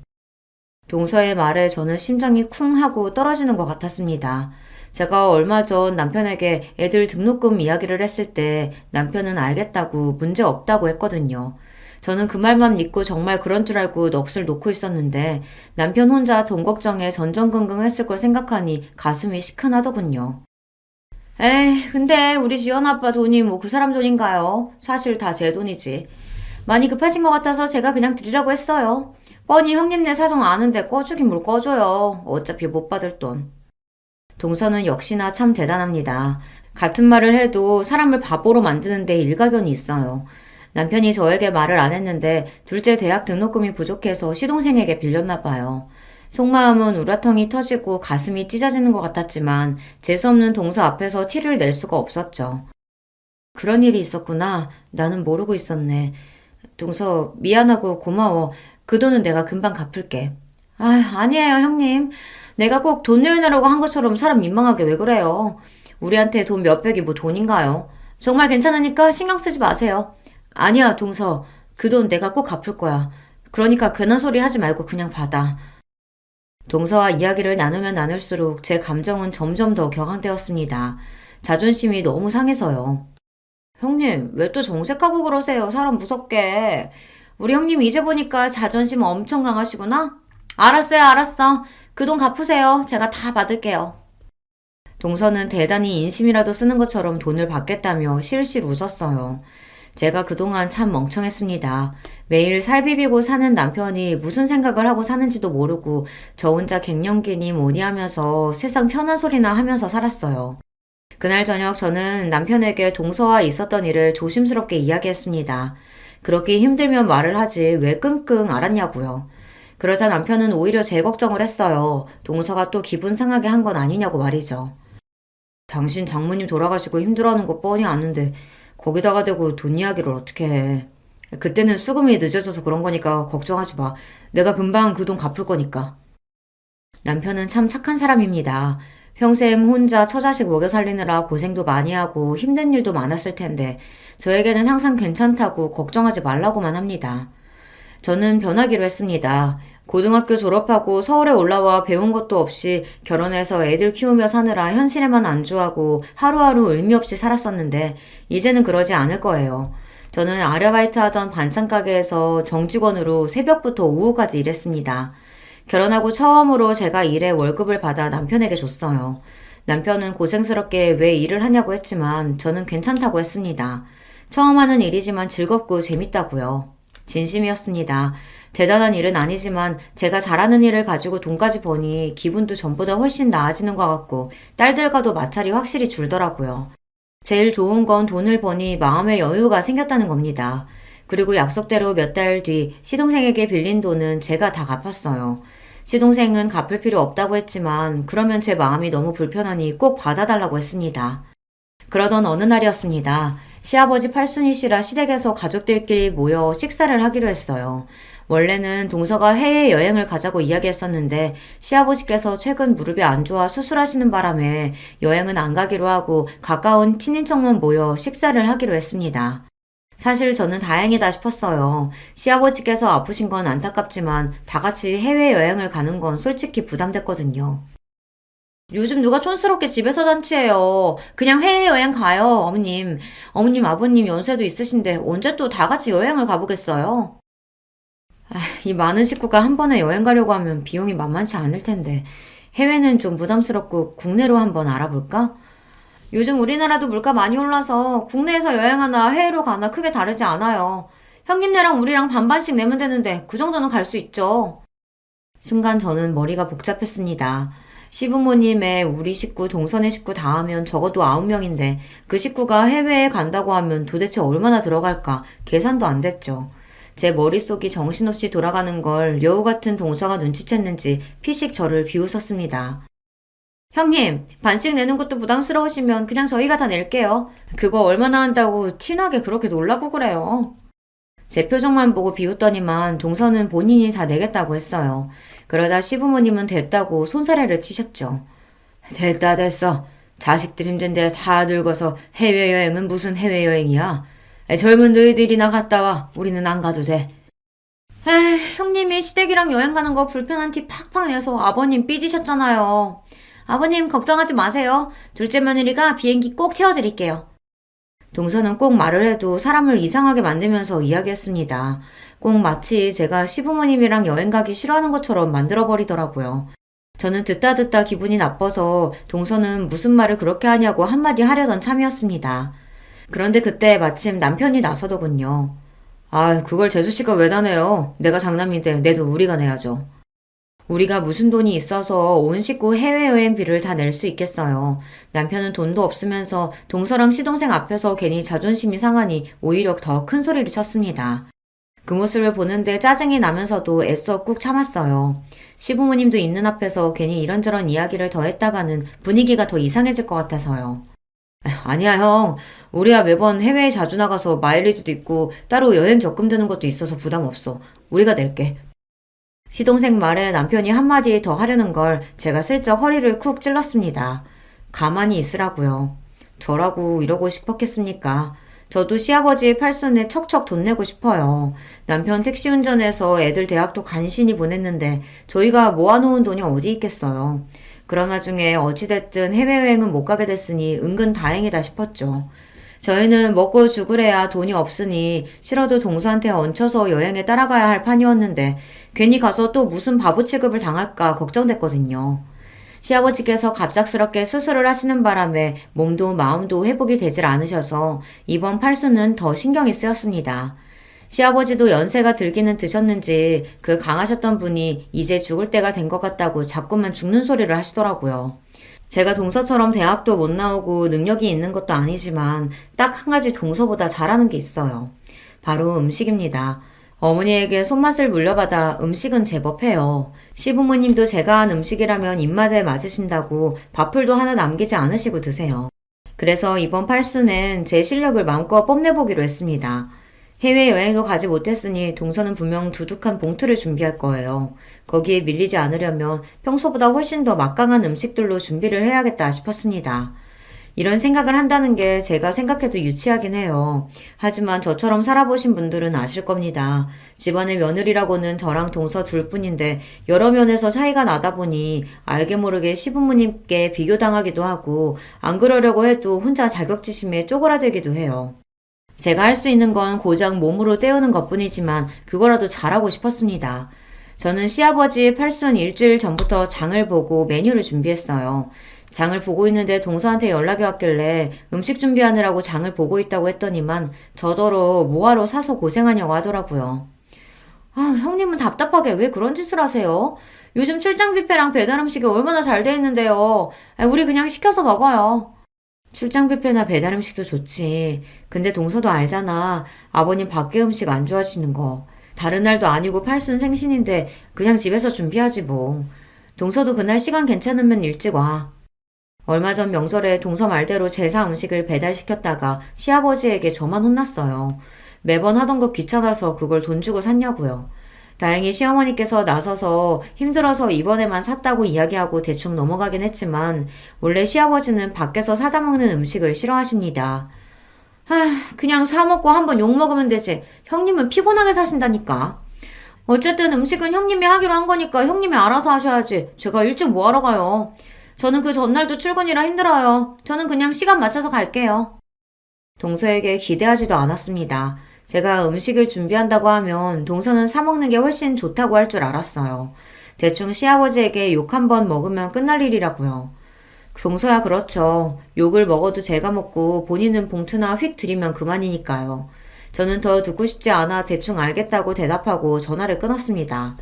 Speaker 1: 동서의 말에 저는 심장이 쿵 하고 떨어지는 것 같았습니다. 제가 얼마 전 남편에게 애들 등록금 이야기를 했을 때 남편은 알겠다고 문제 없다고 했거든요. 저는 그 말만 믿고 정말 그런 줄 알고 넋을 놓고 있었는데 남편 혼자 돈 걱정에 전전긍긍했을 걸 생각하니 가슴이 시큰하더군요. 에이, 근데 우리 지연 아빠 돈이 뭐 그 사람 돈인가요? 사실 다 제 돈이지. 많이 급하신 것 같아서 제가 그냥 드리라고 했어요. 뻔히 형님네 사정 아는데 꺼주긴 뭘 꺼줘요. 어차피 못 받을 돈. 동서는 역시나 참 대단합니다. 같은 말을 해도 사람을 바보로 만드는데 일가견이 있어요. 남편이 저에게 말을 안 했는데 둘째 대학 등록금이 부족해서 시동생에게 빌렸나 봐요. 속마음은 우라통이 터지고 가슴이 찢어지는 것 같았지만 재수없는 동서 앞에서 티를 낼 수가 없었죠. 그런 일이 있었구나. 나는 모르고 있었네. 동서 미안하고 고마워. 그 돈은 내가 금방 갚을게. 아니에요 형님. 내가 꼭 돈 내놔라고 한 것처럼 사람 민망하게 왜 그래요. 우리한테 돈 몇백이 뭐 돈인가요? 정말 괜찮으니까 신경 쓰지 마세요. 아니야 동서. 그 돈 내가 꼭 갚을 거야. 그러니까 괜한 소리 하지 말고 그냥 받아. 동서와 이야기를 나누면 나눌수록 제 감정은 점점 더 격앙되었습니다. 자존심이 너무 상해서요. 형님, 왜 또 정색하고 그러세요? 사람 무섭게. 우리 형님 이제 보니까 자존심 엄청 강하시구나? 알았어요, 알았어. 그 돈 갚으세요. 제가 다 받을게요. 동서는 대단히 인심이라도 쓰는 것처럼 돈을 받겠다며 실실 웃었어요. 제가 그동안 참 멍청했습니다. 매일 살 비비고 사는 남편이 무슨 생각을 하고 사는지도 모르고 저 혼자 갱년기니 뭐니 하면서 세상 편한 소리나 하면서 살았어요. 그날 저녁 저는 남편에게 동서와 있었던 일을 조심스럽게 이야기했습니다. 그렇게 힘들면 말을 하지 왜 끙끙 앓았냐고요. 그러자 남편은 오히려 제 걱정을 했어요. 동서가 또 기분 상하게 한 건 아니냐고 말이죠. 당신 장모님 돌아가시고 힘들어하는 거 뻔히 아는데 거기다가 대고 돈 이야기를 어떻게 해. 그때는 수금이 늦어져서 그런 거니까 걱정하지 마. 내가 금방 그 돈 갚을 거니까. 남편은 참 착한 사람입니다. 평생 혼자 처자식 먹여 살리느라 고생도 많이 하고 힘든 일도 많았을 텐데 저에게는 항상 괜찮다고 걱정하지 말라고만 합니다. 저는 변하기로 했습니다. 고등학교 졸업하고 서울에 올라와 배운 것도 없이 결혼해서 애들 키우며 사느라 현실에만 안주하고 하루하루 의미 없이 살았었는데 이제는 그러지 않을 거예요. 저는 아르바이트 하던 반찬 가게에서 정직원으로 새벽부터 오후까지 일했습니다. 결혼하고 처음으로 제가 일에 월급을 받아 남편에게 줬어요. 남편은 고생스럽게 왜 일을 하냐고 했지만 저는 괜찮다고 했습니다. 처음 하는 일이지만 즐겁고 재밌다고요. 진심이었습니다. 대단한 일은 아니지만 제가 잘하는 일을 가지고 돈까지 버니 기분도 전보다 훨씬 나아지는 것 같고 딸들과도 마찰이 확실히 줄더라고요. 제일 좋은 건 돈을 버니 마음의 여유가 생겼다는 겁니다. 그리고 약속대로 몇 달 뒤 시동생에게 빌린 돈은 제가 다 갚았어요. 시동생은 갚을 필요 없다고 했지만 그러면 제 마음이 너무 불편하니 꼭 받아달라고 했습니다. 그러던 어느 날이었습니다. 시아버지 팔순이시라 시댁에서 가족들끼리 모여 식사를 하기로 했어요. 원래는 동서가 해외여행을 가자고 이야기했었는데 시아버지께서 최근 무릎이 안 좋아 수술하시는 바람에 여행은 안 가기로 하고 가까운 친인척만 모여 식사를 하기로 했습니다. 사실 저는 다행이다 싶었어요. 시아버지께서 아프신 건 안타깝지만 다 같이 해외여행을 가는 건 솔직히 부담됐거든요. 요즘 누가 촌스럽게 집에서 잔치해요. 그냥 해외여행 가요, 어머님. 어머님, 아버님 연세도 있으신데 언제 또 다 같이 여행을 가보겠어요? 이 많은 식구가 한 번에 여행 가려고 하면 비용이 만만치 않을 텐데 해외는 좀 부담스럽고 국내로 한번 알아볼까? 요즘 우리나라도 물가 많이 올라서 국내에서 여행하나 해외로 가나 크게 다르지 않아요. 형님네랑 우리랑 반반씩 내면 되는데 그 정도는 갈 수 있죠. 순간 저는 머리가 복잡했습니다. 시부모님의 우리 식구, 동선의 식구 다 하면 적어도 9명인데 그 식구가 해외에 간다고 하면 도대체 얼마나 들어갈까 계산도 안 됐죠. 제 머릿속이 정신없이 돌아가는 걸 여우 같은 동서가 눈치챘는지 피식 저를 비웃었습니다. 형님, 반씩 내는 것도 부담스러우시면 그냥 저희가 다 낼게요. 그거 얼마나 한다고 티나게 그렇게 놀라고 그래요. 제 표정만 보고 비웃더니만 동서는 본인이 다 내겠다고 했어요. 그러다 시부모님은 됐다고 손사래를 치셨죠. 됐다 됐어. 자식들 힘든데 다 늙어서 해외여행은 무슨 해외여행이야. 젊은 너희들이나 갔다 와. 우리는 안 가도 돼. 형님이 시댁이랑 여행 가는 거 불편한 티 팍팍 내서 아버님 삐지셨잖아요. 아버님 걱정하지 마세요. 둘째 며느리가 비행기 꼭 태워드릴게요. 동서는 꼭 말을 해도 사람을 이상하게 만들면서 이야기했습니다. 꼭 마치 제가 시부모님이랑 여행 가기 싫어하는 것처럼 만들어버리더라고요. 저는 듣다 기분이 나빠서 동서는 무슨 말을 그렇게 하냐고 한마디 하려던 참이었습니다. 그런데 그때 마침 남편이 나서더군요. 아, 그걸 재수씨가 왜 다 내요? 내가 장남인데 내도 우리가 내야죠. 우리가 무슨 돈이 있어서 온 식구 해외여행비를 다 낼 수 있겠어요. 남편은 돈도 없으면서 동서랑 시동생 앞에서 괜히 자존심이 상하니 오히려 더 큰 소리를 쳤습니다. 그 모습을 보는데 짜증이 나면서도 애써 꾹 참았어요. 시부모님도 있는 앞에서 괜히 이런저런 이야기를 더 했다가는 분위기가 더 이상해질 것 같아서요. 아니야, 형. 우리야 매번 해외에 자주 나가서 마일리지도 있고 따로 여행 적금 드는 것도 있어서 부담 없어. 우리가 낼게. 시동생 말에 남편이 한마디 더 하려는 걸 제가 슬쩍 허리를 쿡 찔렀습니다. 가만히 있으라고요. 저라고 이러고 싶었겠습니까? 저도 시아버지 팔순에 척척 돈 내고 싶어요. 남편 택시 운전해서 애들 대학도 간신히 보냈는데 저희가 모아놓은 돈이 어디 있겠어요. 그런 와중에 어찌됐든 해외여행은 못 가게 됐으니 은근 다행이다 싶었죠. 저희는 먹고 죽으래야 돈이 없으니 싫어도 동서한테 얹혀서 여행에 따라가야 할 판이었는데 괜히 가서 또 무슨 바보 취급을 당할까 걱정됐거든요. 시아버지께서 갑작스럽게 수술을 하시는 바람에 몸도 마음도 회복이 되질 않으셔서 이번 팔수는 더 신경이 쓰였습니다. 시아버지도 연세가 들기는 드셨는지 그 강하셨던 분이 이제 죽을 때가 된 것 같다고 자꾸만 죽는 소리를 하시더라고요. 제가 동서처럼 대학도 못 나오고 능력이 있는 것도 아니지만 딱 한 가지 동서보다 잘하는 게 있어요. 바로 음식입니다. 어머니에게 손맛을 물려받아 음식은 제법 해요. 시부모님도 제가 한 음식이라면 입맛에 맞으신다고 밥풀도 하나 남기지 않으시고 드세요. 그래서 이번 팔순엔 제 실력을 마음껏 뽐내보기로 했습니다. 해외여행도 가지 못했으니 동서는 분명 두둑한 봉투를 준비할 거예요. 거기에 밀리지 않으려면 평소보다 훨씬 더 막강한 음식들로 준비를 해야겠다 싶었습니다. 이런 생각을 한다는 게 제가 생각해도 유치하긴 해요. 하지만 저처럼 살아보신 분들은 아실 겁니다. 집안의 며느리라고는 저랑 동서 둘뿐인데 여러 면에서 차이가 나다 보니 알게 모르게 시부모님께 비교당하기도 하고 안 그러려고 해도 혼자 자격지심에 쪼그라들기도 해요. 제가 할 수 있는 건 고작 몸으로 때우는 것뿐이지만 그거라도 잘하고 싶었습니다. 저는 시아버지 팔순 일주일 전부터 장을 보고 메뉴를 준비했어요. 장을 보고 있는데 동서한테 연락이 왔길래 음식 준비하느라고 장을 보고 있다고 했더니만 저더러 뭐하러 사서 고생하냐고 하더라고요. 아, 형님은 답답하게 왜 그런 짓을 하세요? 요즘 출장 뷔페랑 배달 음식이 얼마나 잘 돼 있는데요. 우리 그냥 시켜서 먹어요. 출장 뷔페나 배달 음식도 좋지. 근데 동서도 알잖아. 아버님 밖에 음식 안 좋아하시는 거. 다른 날도 아니고 팔순 생신인데 그냥 집에서 준비하지 뭐. 동서도 그날 시간 괜찮으면 일찍 와. 얼마 전 명절에 동서 말대로 제사 음식을 배달시켰다가 시아버지에게 저만 혼났어요. 매번 하던 거 귀찮아서 그걸 돈 주고 샀냐고요. 다행히 시어머니께서 나서서 힘들어서 이번에만 샀다고 이야기하고 대충 넘어가긴 했지만 원래 시아버지는 밖에서 사다 먹는 음식을 싫어하십니다. 그냥 사 먹고 한번 욕 먹으면 되지. 형님은 피곤하게 사신다니까. 어쨌든 음식은 형님이 하기로 한 거니까 형님이 알아서 하셔야지. 제가 일찍 뭐하러 가요. 저는 그 전날도 출근이라 힘들어요. 저는 그냥 시간 맞춰서 갈게요. 동서에게 기대하지도 않았습니다. 제가 음식을 준비한다고 하면 동서는 사먹는 게 훨씬 좋다고 할 줄 알았어요. 대충 시아버지에게 욕 한 번 먹으면 끝날 일이라고요. 동서야 그렇죠. 욕을 먹어도 제가 먹고 본인은 봉투나 휙 들이면 그만이니까요. 저는 더 듣고 싶지 않아 대충 알겠다고 대답하고 전화를 끊었습니다.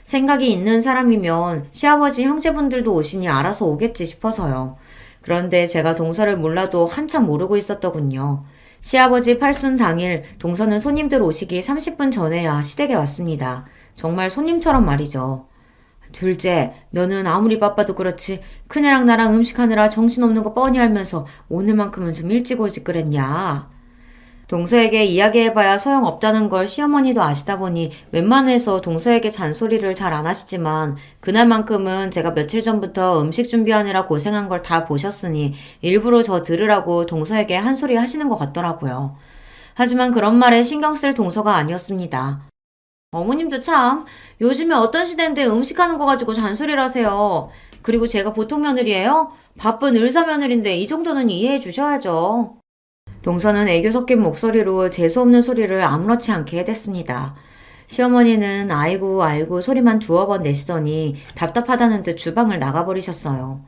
Speaker 1: 생각이 있는 사람이면 시아버지 형제분들도 오시니 알아서 오겠지 싶어서요. 그런데 제가 동서를 몰라도 한참 모르고 있었더군요. 시아버지 팔순 당일 동서는 손님들 오시기 30분 전에야 시댁에 왔습니다. 정말 손님처럼 말이죠. 둘째, 너는 아무리 바빠도 그렇지 큰애랑 나랑 음식하느라 정신없는 거 뻔히 알면서 오늘만큼은 좀 일찍 오지 그랬냐. 동서에게 이야기해봐야 소용없다는 걸 시어머니도 아시다 보니 웬만해서 동서에게 잔소리를 잘 안 하시지만 그날만큼은 제가 며칠 전부터 음식 준비하느라 고생한 걸 다 보셨으니 일부러 저 들으라고 동서에게 한 소리 하시는 것 같더라고요. 하지만 그런 말에 신경 쓸 동서가 아니었습니다. 어머님도 참 요즘에 어떤 시대인데 음식하는 거 가지고 잔소리를 하세요. 그리고 제가 보통 며느리예요? 바쁜 의사 며느리인데 이 정도는 이해해 주셔야죠. 동서는 애교 섞인 목소리로 재수없는 소리를 아무렇지 않게 해댔습니다. 시어머니는 아이고 아이고 소리만 두어 번 내시더니 답답하다는 듯 주방을 나가버리셨어요.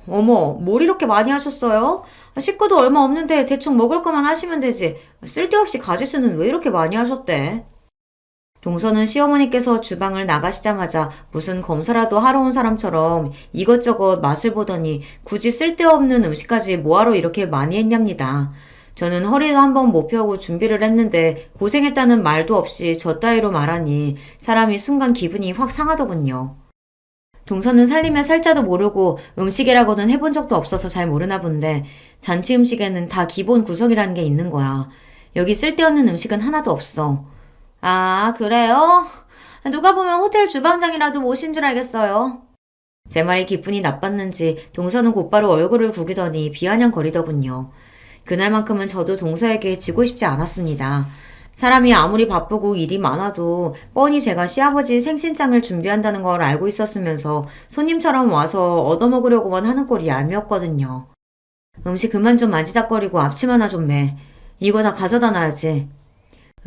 Speaker 1: 어머, 뭘 이렇게 많이 하셨어요? 식구도 얼마 없는데 대충 먹을 거만 하시면 되지. 쓸데없이 가짓수는 왜 이렇게 많이 하셨대? 동서는 시어머니께서 주방을 나가시자마자 무슨 검사라도 하러 온 사람처럼 이것저것 맛을 보더니 굳이 쓸데없는 음식까지 뭐하러 이렇게 많이 했냐입니다. 저는 허리도 한번 못 펴고 준비를 했는데 고생했다는 말도 없이 저 따위로 말하니 사람이 순간 기분이 확 상하더군요. 동서는 살림의 살자도 모르고 음식이라고는 해본 적도 없어서 잘 모르나 본데 잔치 음식에는 다 기본 구성이라는 게 있는 거야. 여기 쓸데없는 음식은 하나도 없어. 아, 그래요? 누가 보면 호텔 주방장이라도 모신 줄 알겠어요. 제 말이 기분이 나빴는지 동서는 곧바로 얼굴을 구기더니 비아냥거리더군요. 그날만큼은 저도 동서에게 지고 싶지 않았습니다. 사람이 아무리 바쁘고 일이 많아도 뻔히 제가 시아버지 생신장을 준비한다는 걸 알고 있었으면서 손님처럼 와서 얻어먹으려고만 하는 꼴이 얄미웠거든요. 음식 그만 좀 만지작거리고 앞치마나 좀 매. 이거 다 가져다 놔야지.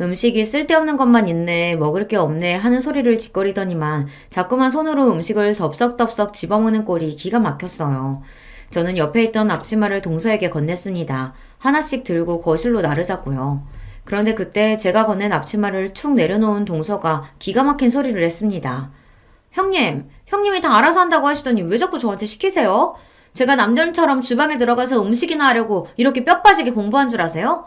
Speaker 1: 음식이 쓸데없는 것만 있네, 먹을 게 없네 하는 소리를 짓거리더니만 자꾸만 손으로 음식을 덥석덥석 집어먹는 꼴이 기가 막혔어요. 저는 옆에 있던 앞치마를 동서에게 건넸습니다. 하나씩 들고 거실로 나르자고요. 그런데 그때 제가 건넨 앞치마를 툭 내려놓은 동서가 기가 막힌 소리를 했습니다. 형님이 다 알아서 한다고 하시더니 왜 자꾸 저한테 시키세요? 제가 남들처럼 주방에 들어가서 음식이나 하려고 이렇게 뼈 빠지게 공부한 줄 아세요?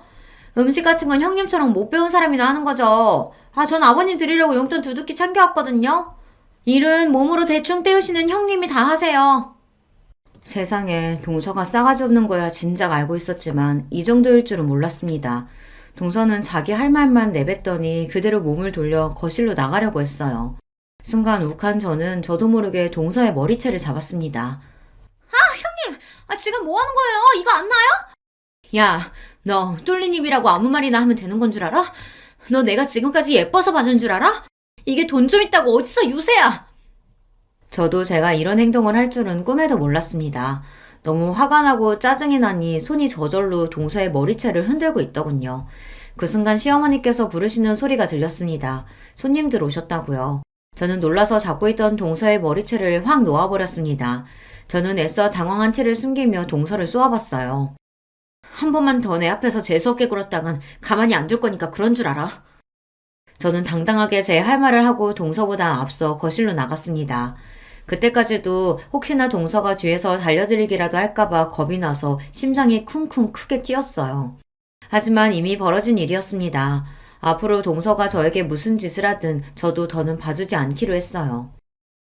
Speaker 1: 음식 같은 건 형님처럼 못 배운 사람이나 하는 거죠. 전 아버님 드리려고 용돈 두둑히 챙겨왔거든요. 일은 몸으로 대충 때우시는 형님이 다 하세요. 세상에 동서가 싸가지 없는 거야 진작 알고 있었지만 이 정도일 줄은 몰랐습니다. 동서는 자기 할 말만 내뱉더니 그대로 몸을 돌려 거실로 나가려고 했어요. 순간 욱한 저는 저도 모르게 동서의 머리채를 잡았습니다. 지금 뭐 하는 거예요? 이거 안 나요? 야, 너 뚫린 입이라고 아무 말이나 하면 되는 건 줄 알아? 너 내가 지금까지 예뻐서 봐준 줄 알아? 이게 돈 좀 있다고 어디서 유세야? 저도 제가 이런 행동을 할 줄은 꿈에도 몰랐습니다. 너무 화가 나고 짜증이 나니 손이 저절로 동서의 머리채를 흔들고 있더군요. 그 순간 시어머니께서 부르시는 소리가 들렸습니다. 손님들 오셨다고요. 저는 놀라서 잡고 있던 동서의 머리채를 확 놓아버렸습니다. 저는 애써 당황한 채를 숨기며 동서를 쏘아봤어요. 한 번만 더 내 앞에서 재수없게 굴었다간 가만히 안 둘 거니까 그런 줄 알아. 저는 당당하게 제 할 말을 하고 동서보다 앞서 거실로 나갔습니다. 그때까지도 혹시나 동서가 뒤에서 달려들기라도 할까봐 겁이 나서 심장이 쿵쿵 크게 뛰었어요. 하지만 이미 벌어진 일이었습니다. 앞으로 동서가 저에게 무슨 짓을 하든 저도 더는 봐주지 않기로 했어요.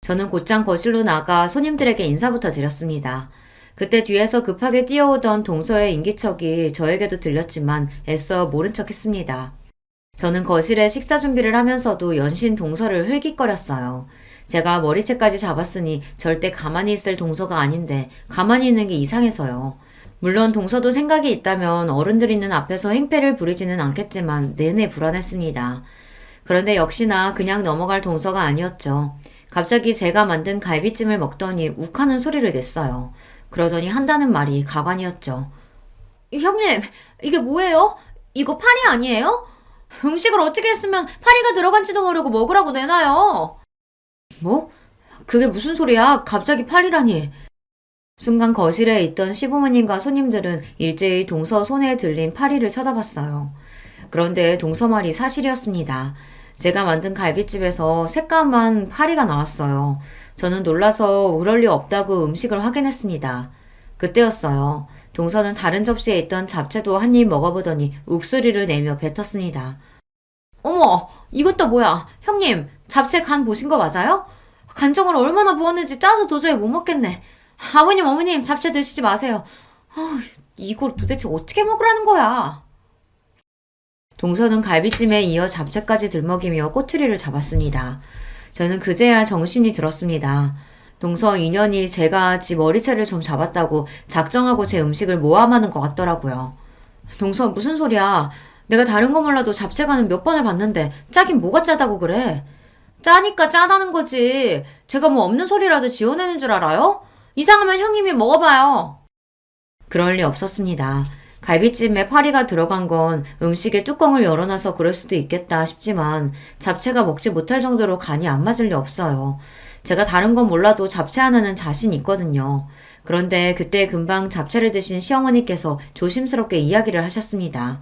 Speaker 1: 저는 곧장 거실로 나가 손님들에게 인사부터 드렸습니다. 그때 뒤에서 급하게 뛰어오던 동서의 인기척이 저에게도 들렸지만 애써 모른 척 했습니다. 저는 거실에 식사 준비를 하면서도 연신 동서를 흘깃거렸어요. 제가 머리채까지 잡았으니 절대 가만히 있을 동서가 아닌데 가만히 있는 게 이상해서요. 물론 동서도 생각이 있다면 어른들 있는 앞에서 행패를 부리지는 않겠지만 내내 불안했습니다. 그런데 역시나 그냥 넘어갈 동서가 아니었죠. 갑자기 제가 만든 갈비찜을 먹더니 욱하는 소리를 냈어요. 그러더니 한다는 말이 가관이었죠. 형님, 이게 뭐예요? 이거 파리 아니에요? 음식을 어떻게 했으면 파리가 들어간지도 모르고 먹으라고 내놔요. 뭐? 그게 무슨 소리야? 갑자기 파리라니. 순간 거실에 있던 시부모님과 손님들은 일제히 동서 손에 들린 파리를 쳐다봤어요. 그런데 동서 말이 사실이었습니다. 제가 만든 갈비집에서 새까만 파리가 나왔어요. 저는 놀라서 그럴 리 없다고 음식을 확인했습니다. 그때였어요. 동서는 다른 접시에 있던 잡채도 한 입 먹어보더니 욱소리를 내며 뱉었습니다. 어머, 이것도 뭐야? 형님, 잡채 간 보신 거 맞아요? 간장을 얼마나 부었는지 짜서 도저히 못 먹겠네. 아버님, 어머님, 잡채 드시지 마세요. 이걸 도대체 어떻게 먹으라는 거야? 동서는 갈비찜에 이어 잡채까지 들먹이며 꼬투리를 잡았습니다. 저는 그제야 정신이 들었습니다. 동서 인연이 제가 지 머리채를 좀 잡았다고 작정하고 제 음식을 모함하는 것 같더라고요. 동서 무슨 소리야. 내가 다른 거 몰라도 잡채간은 몇 번을 봤는데 짜긴 뭐가 짜다고 그래. 짜니까 짜다는 거지. 제가 뭐 없는 소리라도 지어내는 줄 알아요? 이상하면 형님이 먹어봐요. 그럴 리 없었습니다. 갈비찜에 파리가 들어간 건 음식에 뚜껑을 열어놔서 그럴 수도 있겠다 싶지만 잡채가 먹지 못할 정도로 간이 안 맞을 리 없어요. 제가 다른 건 몰라도 잡채 하나는 자신 있거든요. 그런데 그때 금방 잡채를 드신 시어머니께서 조심스럽게 이야기를 하셨습니다.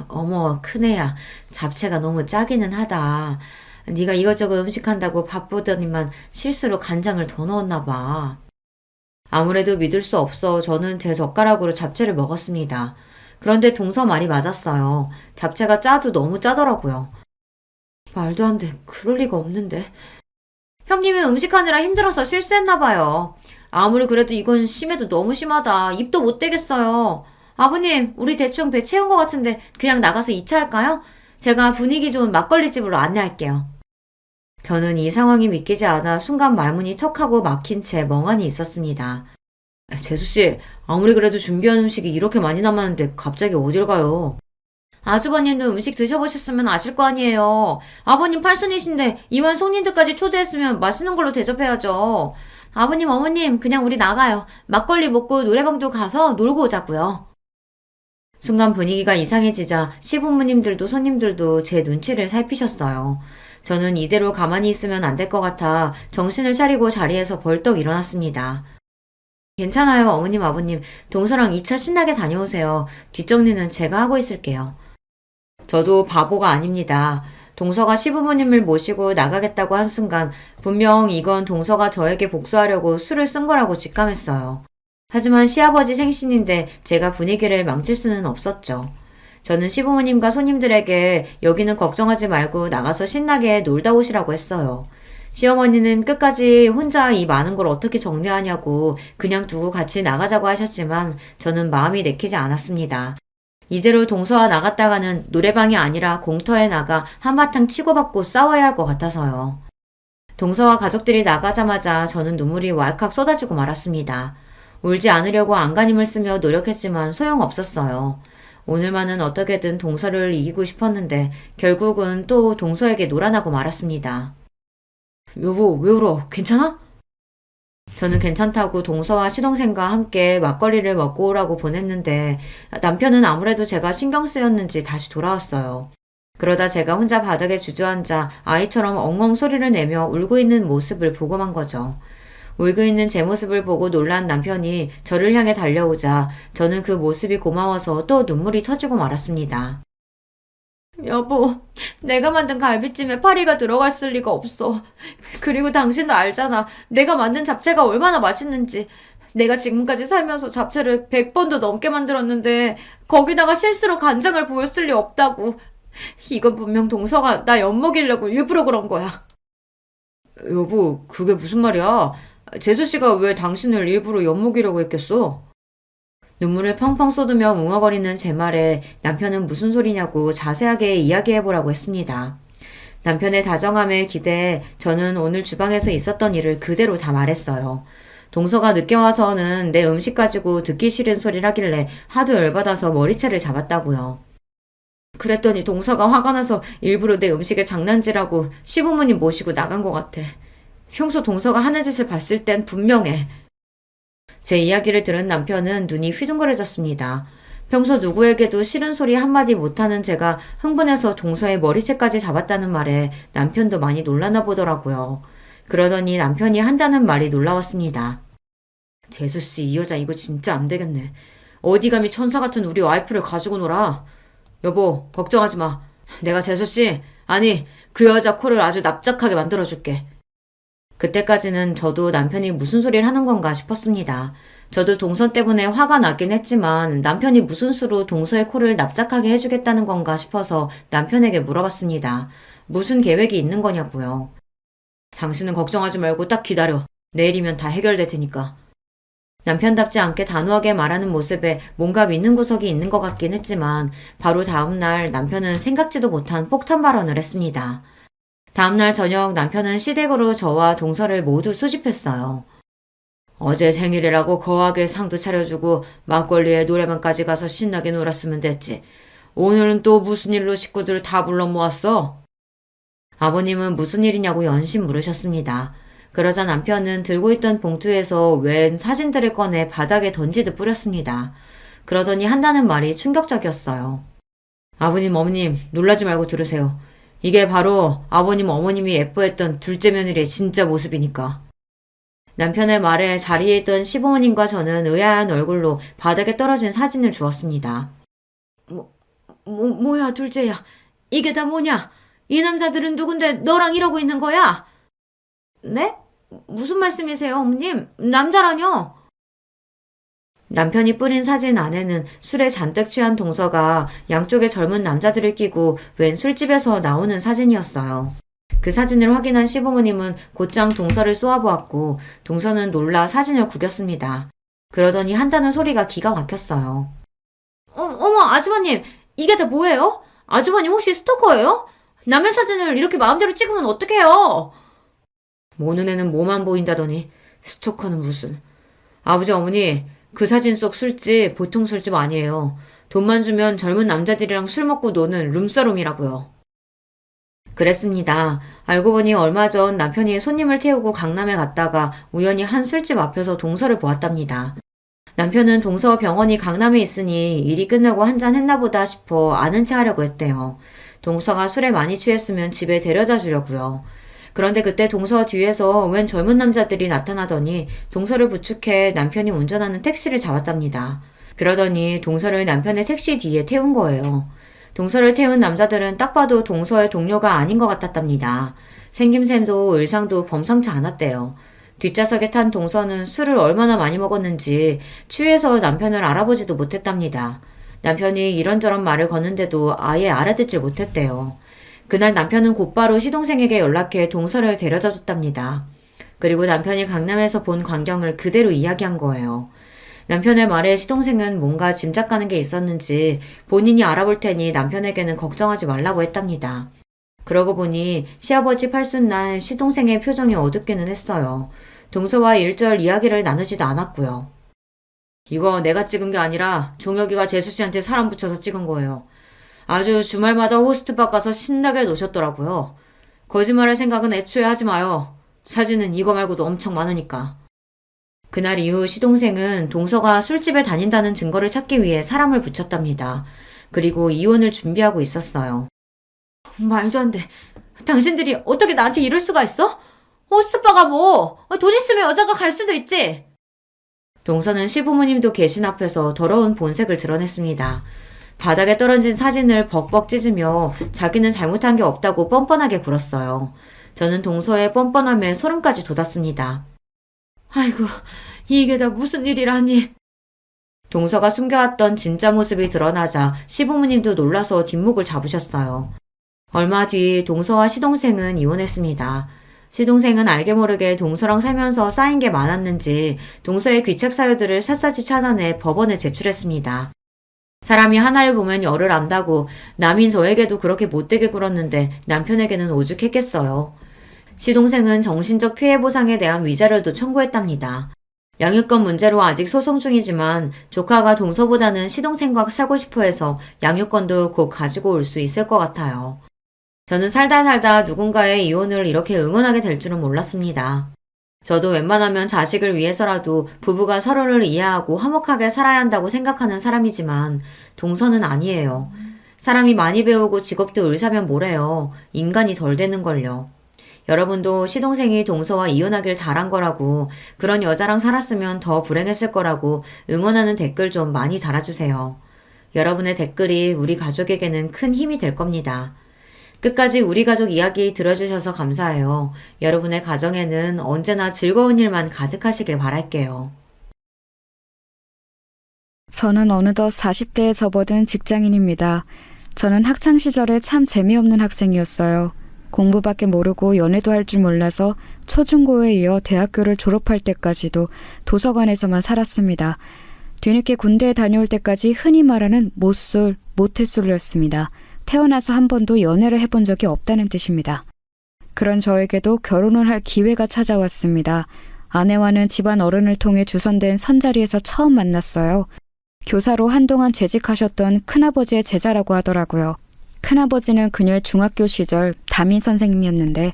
Speaker 1: 어머, 큰애야. 잡채가 너무 짜기는 하다. 네가 이것저것 음식한다고 바쁘더니만 실수로 간장을 더 넣었나 봐. 아무래도 믿을 수 없어 저는 제 젓가락으로 잡채를 먹었습니다. 그런데 동서 말이 맞았어요. 잡채가 짜도 너무 짜더라고요. 말도 안 돼. 그럴 리가 없는데. 형님은 음식하느라 힘들어서 실수했나 봐요. 아무리 그래도 이건 심해도 너무 심하다. 입도 못 대겠어요. 아버님, 우리 대충 배 채운 것 같은데 그냥 나가서 2차 할까요? 제가 분위기 좋은 막걸리 집으로 안내할게요. 저는 이 상황이 믿기지 않아 순간 말문이 턱하고 막힌 채 멍하니 있었습니다. 재수씨, 아무리 그래도 준비한 음식이 이렇게 많이 남았는데 갑자기 어딜 가요? 아주버님도 음식 드셔보셨으면 아실 거 아니에요. 아버님 팔순이신데 이만 손님들까지 초대했으면 맛있는 걸로 대접해야죠. 아버님, 어머님, 그냥 우리 나가요. 막걸리 먹고 노래방도 가서 놀고 오자고요. 순간 분위기가 이상해지자 시부모님들도 손님들도 제 눈치를 살피셨어요. 저는 이대로 가만히 있으면 안 될 것 같아 정신을 차리고 자리에서 벌떡 일어났습니다. 괜찮아요, 어머님, 아버님. 동서랑 2차 신나게 다녀오세요. 뒷정리는 제가 하고 있을게요. 저도 바보가 아닙니다. 동서가 시부모님을 모시고 나가겠다고 한 순간 분명 이건 동서가 저에게 복수하려고 술을 쓴 거라고 직감했어요. 하지만 시아버지 생신인데 제가 분위기를 망칠 수는 없었죠. 저는 시부모님과 손님들에게 여기는 걱정하지 말고 나가서 신나게 놀다 오시라고 했어요. 시어머니는 끝까지 혼자 이 많은 걸 어떻게 정리하냐고 그냥 두고 같이 나가자고 하셨지만 저는 마음이 내키지 않았습니다. 이대로 동서와 나갔다가는 노래방이 아니라 공터에 나가 한바탕 치고받고 싸워야 할 것 같아서요. 동서와 가족들이 나가자마자 저는 눈물이 왈칵 쏟아지고 말았습니다. 울지 않으려고 안간힘을 쓰며 노력했지만 소용없었어요. 오늘만은 어떻게든 동서를 이기고 싶었는데 결국은 또 동서에게 놀아나고 말았습니다. 여보, 왜 울어? 괜찮아? 저는 괜찮다고 동서와 시동생과 함께 막걸리를 먹고 오라고 보냈는데 남편은 아무래도 제가 신경 쓰였는지 다시 돌아왔어요. 그러다 제가 혼자 바닥에 주저앉아 아이처럼 엉엉 소리를 내며 울고 있는 모습을 보고만 거죠. 울고 있는 제 모습을 보고 놀란 남편이 저를 향해 달려오자 저는 그 모습이 고마워서 또 눈물이 터지고 말았습니다. 여보, 내가 만든 갈비찜에 파리가 들어갔을 리가 없어. 그리고 당신도 알잖아. 내가 만든 잡채가 얼마나 맛있는지. 내가 지금까지 살면서 잡채를 100번도 넘게 만들었는데 거기다가 실수로 간장을 부었을 리 없다고. 이건 분명 동서가 나 엿먹이려고 일부러 그런 거야. 여보, 그게 무슨 말이야? 재수씨가 왜 당신을 일부러 엿먹이려고 했겠어? 눈물을 펑펑 쏟으며 웅얼거리는 제 말에 남편은 무슨 소리냐고 자세하게 이야기해보라고 했습니다. 남편의 다정함에 기대해 저는 오늘 주방에서 있었던 일을 그대로 다 말했어요. 동서가 늦게 와서는 내 음식 가지고 듣기 싫은 소리를 하길래 하도 열받아서 머리채를 잡았다고요. 그랬더니 동서가 화가 나서 일부러 내 음식에 장난질하고 시부모님 모시고 나간 것 같아. 평소 동서가 하는 짓을 봤을 땐 분명해. 제 이야기를 들은 남편은 눈이 휘둥그레졌습니다. 평소 누구에게도 싫은 소리 한마디 못하는 제가 흥분해서 동서의 머리채까지 잡았다는 말에 남편도 많이 놀라나 보더라고요. 그러더니 남편이 한다는 말이 놀라웠습니다. 재수씨, 이 여자 이거 진짜 안 되겠네. 어디 감히 천사 같은 우리 와이프를 가지고 놀아. 여보, 걱정하지 마. 내가 재수씨, 아니 그 여자 코를 아주 납작하게 만들어줄게. 그때까지는 저도 남편이 무슨 소리를 하는 건가 싶었습니다. 저도 동서 때문에 화가 나긴 했지만 남편이 무슨 수로 동서의 코를 납작하게 해주겠다는 건가 싶어서 남편에게 물어봤습니다. 무슨 계획이 있는 거냐고요. 당신은 걱정하지 말고 딱 기다려. 내일이면 다 해결될 테니까. 남편답지 않게 단호하게 말하는 모습에 뭔가 믿는 구석이 있는 것 같긴 했지만 바로 다음날 남편은 생각지도 못한 폭탄 발언을 했습니다. 다음날 저녁 남편은 시댁으로 저와 동서를 모두 수집했어요. 어제 생일이라고 거하게 상도 차려주고 막걸리에 노래방까지 가서 신나게 놀았으면 됐지. 오늘은 또 무슨 일로 식구들을 다 불러 모았어? 아버님은 무슨 일이냐고 연신 물으셨습니다. 그러자 남편은 들고 있던 봉투에서 웬 사진들을 꺼내 바닥에 던지듯 뿌렸습니다. 그러더니 한다는 말이 충격적이었어요. 아버님, 어머님, 놀라지 말고 들으세요. 이게 바로 아버님 어머님이 예뻐했던 둘째 며느리의 진짜 모습이니까. 남편의 말에 자리에 있던 시부모님과 저는 의아한 얼굴로 바닥에 떨어진 사진을 주었습니다. 뭐야 둘째야. 이게 다 뭐냐? 이 남자들은 누군데 너랑 이러고 있는 거야? 네? 무슨 말씀이세요 어머님? 남자라뇨? 남편이 뿌린 사진 안에는 술에 잔뜩 취한 동서가 양쪽에 젊은 남자들을 끼고 웬 술집에서 나오는 사진이었어요. 그 사진을 확인한 시부모님은 곧장 동서를 쏘아보았고 동서는 놀라 사진을 구겼습니다. 그러더니 한다는 소리가 기가 막혔어요. 어머 아주버님 이게 다 뭐예요? 아주버님 혹시 스토커예요? 남의 사진을 이렇게 마음대로 찍으면 어떡해요? 모 눈에는 뭐만 보인다더니 스토커는 무슨. 아버지 어머니 그 사진 속 술집 보통 술집 아니에요. 돈만 주면 젊은 남자들이랑 술 먹고 노는 룸사롱이라고요. 그랬습니다. 알고 보니 얼마 전 남편이 손님을 태우고 강남에 갔다가 우연히 한 술집 앞에서 동서를 보았답니다. 남편은 동서 병원이 강남에 있으니 일이 끝나고 한잔 했나 보다 싶어 아는 체 하려고 했대요. 동서가 술에 많이 취했으면 집에 데려다 주려고요. 그런데 그때 동서 뒤에서 웬 젊은 남자들이 나타나더니 동서를 부축해 남편이 운전하는 택시를 잡았답니다. 그러더니 동서를 남편의 택시 뒤에 태운 거예요. 동서를 태운 남자들은 딱 봐도 동서의 동료가 아닌 것 같았답니다. 생김새도 의상도 범상치 않았대요. 뒷좌석에 탄 동서는 술을 얼마나 많이 먹었는지 취해서 남편을 알아보지도 못했답니다. 남편이 이런저런 말을 거는데도 아예 알아듣질 못했대요. 그날 남편은 곧바로 시동생에게 연락해 동서를 데려다 줬답니다. 그리고 남편이 강남에서 본 광경을 그대로 이야기한 거예요. 남편의 말에 시동생은 뭔가 짐작가는 게 있었는지 본인이 알아볼 테니 남편에게는 걱정하지 말라고 했답니다. 그러고 보니 시아버지 팔순날 시동생의 표정이 어둡기는 했어요. 동서와 일절 이야기를 나누지도 않았고요. 이거 내가 찍은 게 아니라 종혁이가 재수씨한테 사람 붙여서 찍은 거예요. 아주 주말마다 호스트바 가서 신나게 노셨더라고요. 거짓말할 생각은 애초에 하지 마요. 사진은 이거 말고도 엄청 많으니까. 그날 이후 시동생은 동서가 술집에 다닌다는 증거를 찾기 위해 사람을 붙였답니다. 그리고 이혼을 준비하고 있었어요. 말도 안 돼. 당신들이 어떻게 나한테 이럴 수가 있어? 호스트바가 뭐 돈 있으면 여자가 갈 수도 있지. 동서는 시부모님도 계신 앞에서 더러운 본색을 드러냈습니다. 바닥에 떨어진 사진을 벅벅 찢으며 자기는 잘못한 게 없다고 뻔뻔하게 굴었어요. 저는 동서의 뻔뻔함에 소름까지 돋았습니다. 아이고, 이게 다 무슨 일이라니. 동서가 숨겨왔던 진짜 모습이 드러나자 시부모님도 놀라서 뒷목을 잡으셨어요. 얼마 뒤 동서와 시동생은 이혼했습니다. 시동생은 알게 모르게 동서랑 살면서 쌓인 게 많았는지 동서의 귀책 사유들을 샅샅이 찾아내 법원에 제출했습니다. 사람이 하나를 보면 열을 안다고 남인 저에게도 그렇게 못되게 굴었는데 남편에게는 오죽했겠어요. 시동생은 정신적 피해 보상에 대한 위자료도 청구했답니다. 양육권 문제로 아직 소송 중이지만 조카가 동서보다는 시동생과 살고 싶어 해서 양육권도 곧 가지고 올 수 있을 것 같아요. 저는 살다 누군가의 이혼을 이렇게 응원하게 될 줄은 몰랐습니다. 저도 웬만하면 자식을 위해서라도 부부가 서로를 이해하고 화목하게 살아야 한다고 생각하는 사람이지만 동서는 아니에요. 사람이 많이 배우고 직업도 의사면 뭐래요. 인간이 덜 되는걸요. 여러분도 시동생이 동서와 이혼하길 잘한 거라고 그런 여자랑 살았으면 더 불행했을 거라고 응원하는 댓글 좀 많이 달아주세요. 여러분의 댓글이 우리 가족에게는 큰 힘이 될 겁니다. 끝까지 우리 가족 이야기 들어주셔서 감사해요. 여러분의 가정에는 언제나 즐거운 일만 가득하시길 바랄게요.
Speaker 2: 저는 어느덧 40대에 접어든 직장인입니다. 저는 학창시절에 참 재미없는 학생이었어요. 공부밖에 모르고 연애도 할 줄 몰라서 초중고에 이어 대학교를 졸업할 때까지도 도서관에서만 살았습니다. 뒤늦게 군대에 다녀올 때까지 흔히 말하는 못쏠, 모태솔로였습니다. 태어나서 한 번도 연애를 해본 적이 없다는 뜻입니다. 그런 저에게도 결혼을 할 기회가 찾아왔습니다. 아내와는 집안 어른을 통해 주선된 선자리에서 처음 만났어요. 교사로 한동안 재직하셨던 큰아버지의 제자라고 하더라고요. 큰아버지는 그녀의 중학교 시절 담임 선생님이었는데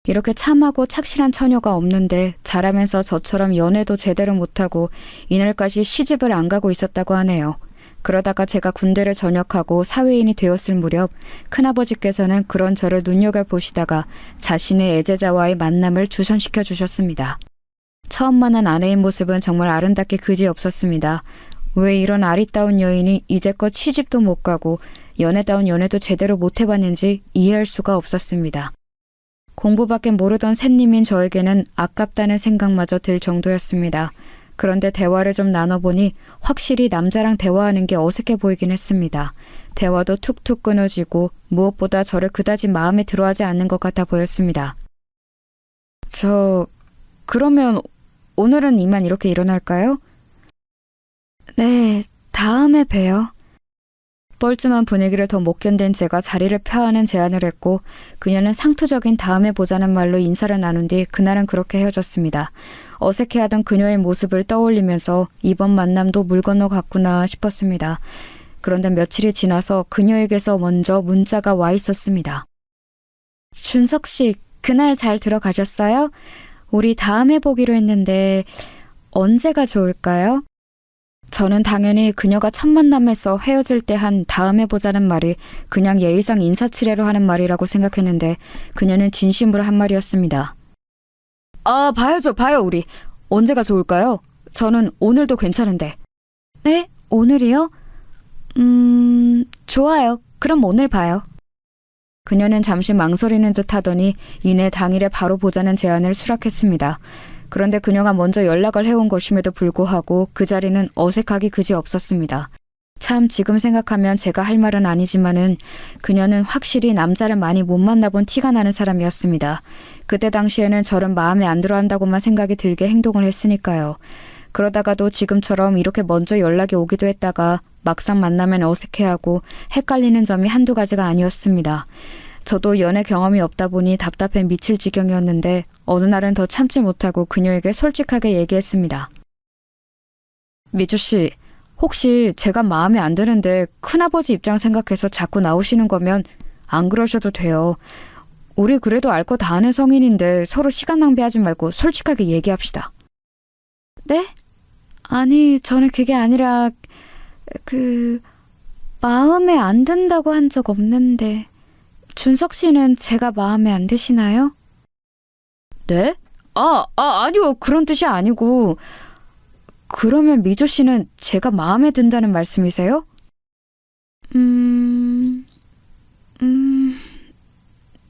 Speaker 2: 이렇게 참하고 착실한 처녀가 없는데 자라면서 저처럼 연애도 제대로 못하고 이날까지 시집을 안 가고 있었다고 하네요. 그러다가 제가 군대를 전역하고 사회인이 되었을 무렵 큰아버지께서는 그런 저를 눈여겨보시다가 자신의 애제자와의 만남을 주선시켜 주셨습니다. 처음 만난 아내의 모습은 정말 아름답게 그지없었습니다. 왜 이런 아리따운 여인이 이제껏 시집도 못 가고 연애다운 연애도 제대로 못 해봤는지 이해할 수가 없었습니다. 공부밖에 모르던 샌님인 저에게는 아깝다는 생각마저 들 정도였습니다. 그런데 대화를 좀 나눠보니 확실히 남자랑 대화하는 게 어색해 보이긴 했습니다. 대화도 툭툭 끊어지고 무엇보다 저를 그다지 마음에 들어하지 않는 것 같아 보였습니다. 그러면 오늘은 이만 이렇게 일어날까요? 네, 다음에 봬요. 뻘쭘한 분위기를 더 못 견딘 제가 자리를 펴하는 제안을 했고 그녀는 상투적인 다음에 보자는 말로 인사를 나눈 뒤 그날은 그렇게 헤어졌습니다. 어색해하던 그녀의 모습을 떠올리면서 이번 만남도 물 건너 갔구나 싶었습니다. 그런데 며칠이 지나서 그녀에게서 먼저 문자가 와 있었습니다. 준석 씨, 그날 잘 들어가셨어요? 우리 다음에 보기로 했는데 언제가 좋을까요? 저는 당연히 그녀가 첫 만남에서 헤어질 때 한 다음에 보자는 말이 그냥 예의상 인사치레로 하는 말이라고 생각했는데 그녀는 진심으로 한 말이었습니다. 아, 봐요, 우리. 언제가 좋을까요? 저는 오늘도 괜찮은데. 네? 오늘이요? 좋아요. 그럼 오늘 봐요. 그녀는 잠시 망설이는 듯 하더니 이내 당일에 바로 보자는 제안을 수락했습니다. 그런데 그녀가 먼저 연락을 해온 것임에도 불구하고 그 자리는 어색하기 그지없었습니다. 참 지금 생각하면 제가 할 말은 아니지만은 그녀는 확실히 남자를 많이 못 만나본 티가 나는 사람이었습니다. 그때 당시에는 저를 마음에 안 들어 한다고만 생각이 들게 행동을 했으니까요. 그러다가도 지금처럼 이렇게 먼저 연락이 오기도 했다가 막상 만나면 어색해하고 헷갈리는 점이 한두 가지가 아니었습니다. 저도 연애 경험이 없다 보니 답답해 미칠 지경이었는데 어느 날은 더 참지 못하고 그녀에게 솔직하게 얘기했습니다. 미주 씨, 혹시 제가 마음에 안 드는데 큰아버지 입장 생각해서 자꾸 나오시는 거면 안 그러셔도 돼요. 우리 그래도 알 거 다 아는 성인인데 서로 시간 낭비하지 말고 솔직하게 얘기합시다. 네? 아니, 저는 그게 아니라 마음에 안 든다고 한 적 없는데 준석 씨는 제가 마음에 안 드시나요? 네? 아니요. 그런 뜻이 아니고. 그러면 미조 씨는 제가 마음에 든다는 말씀이세요?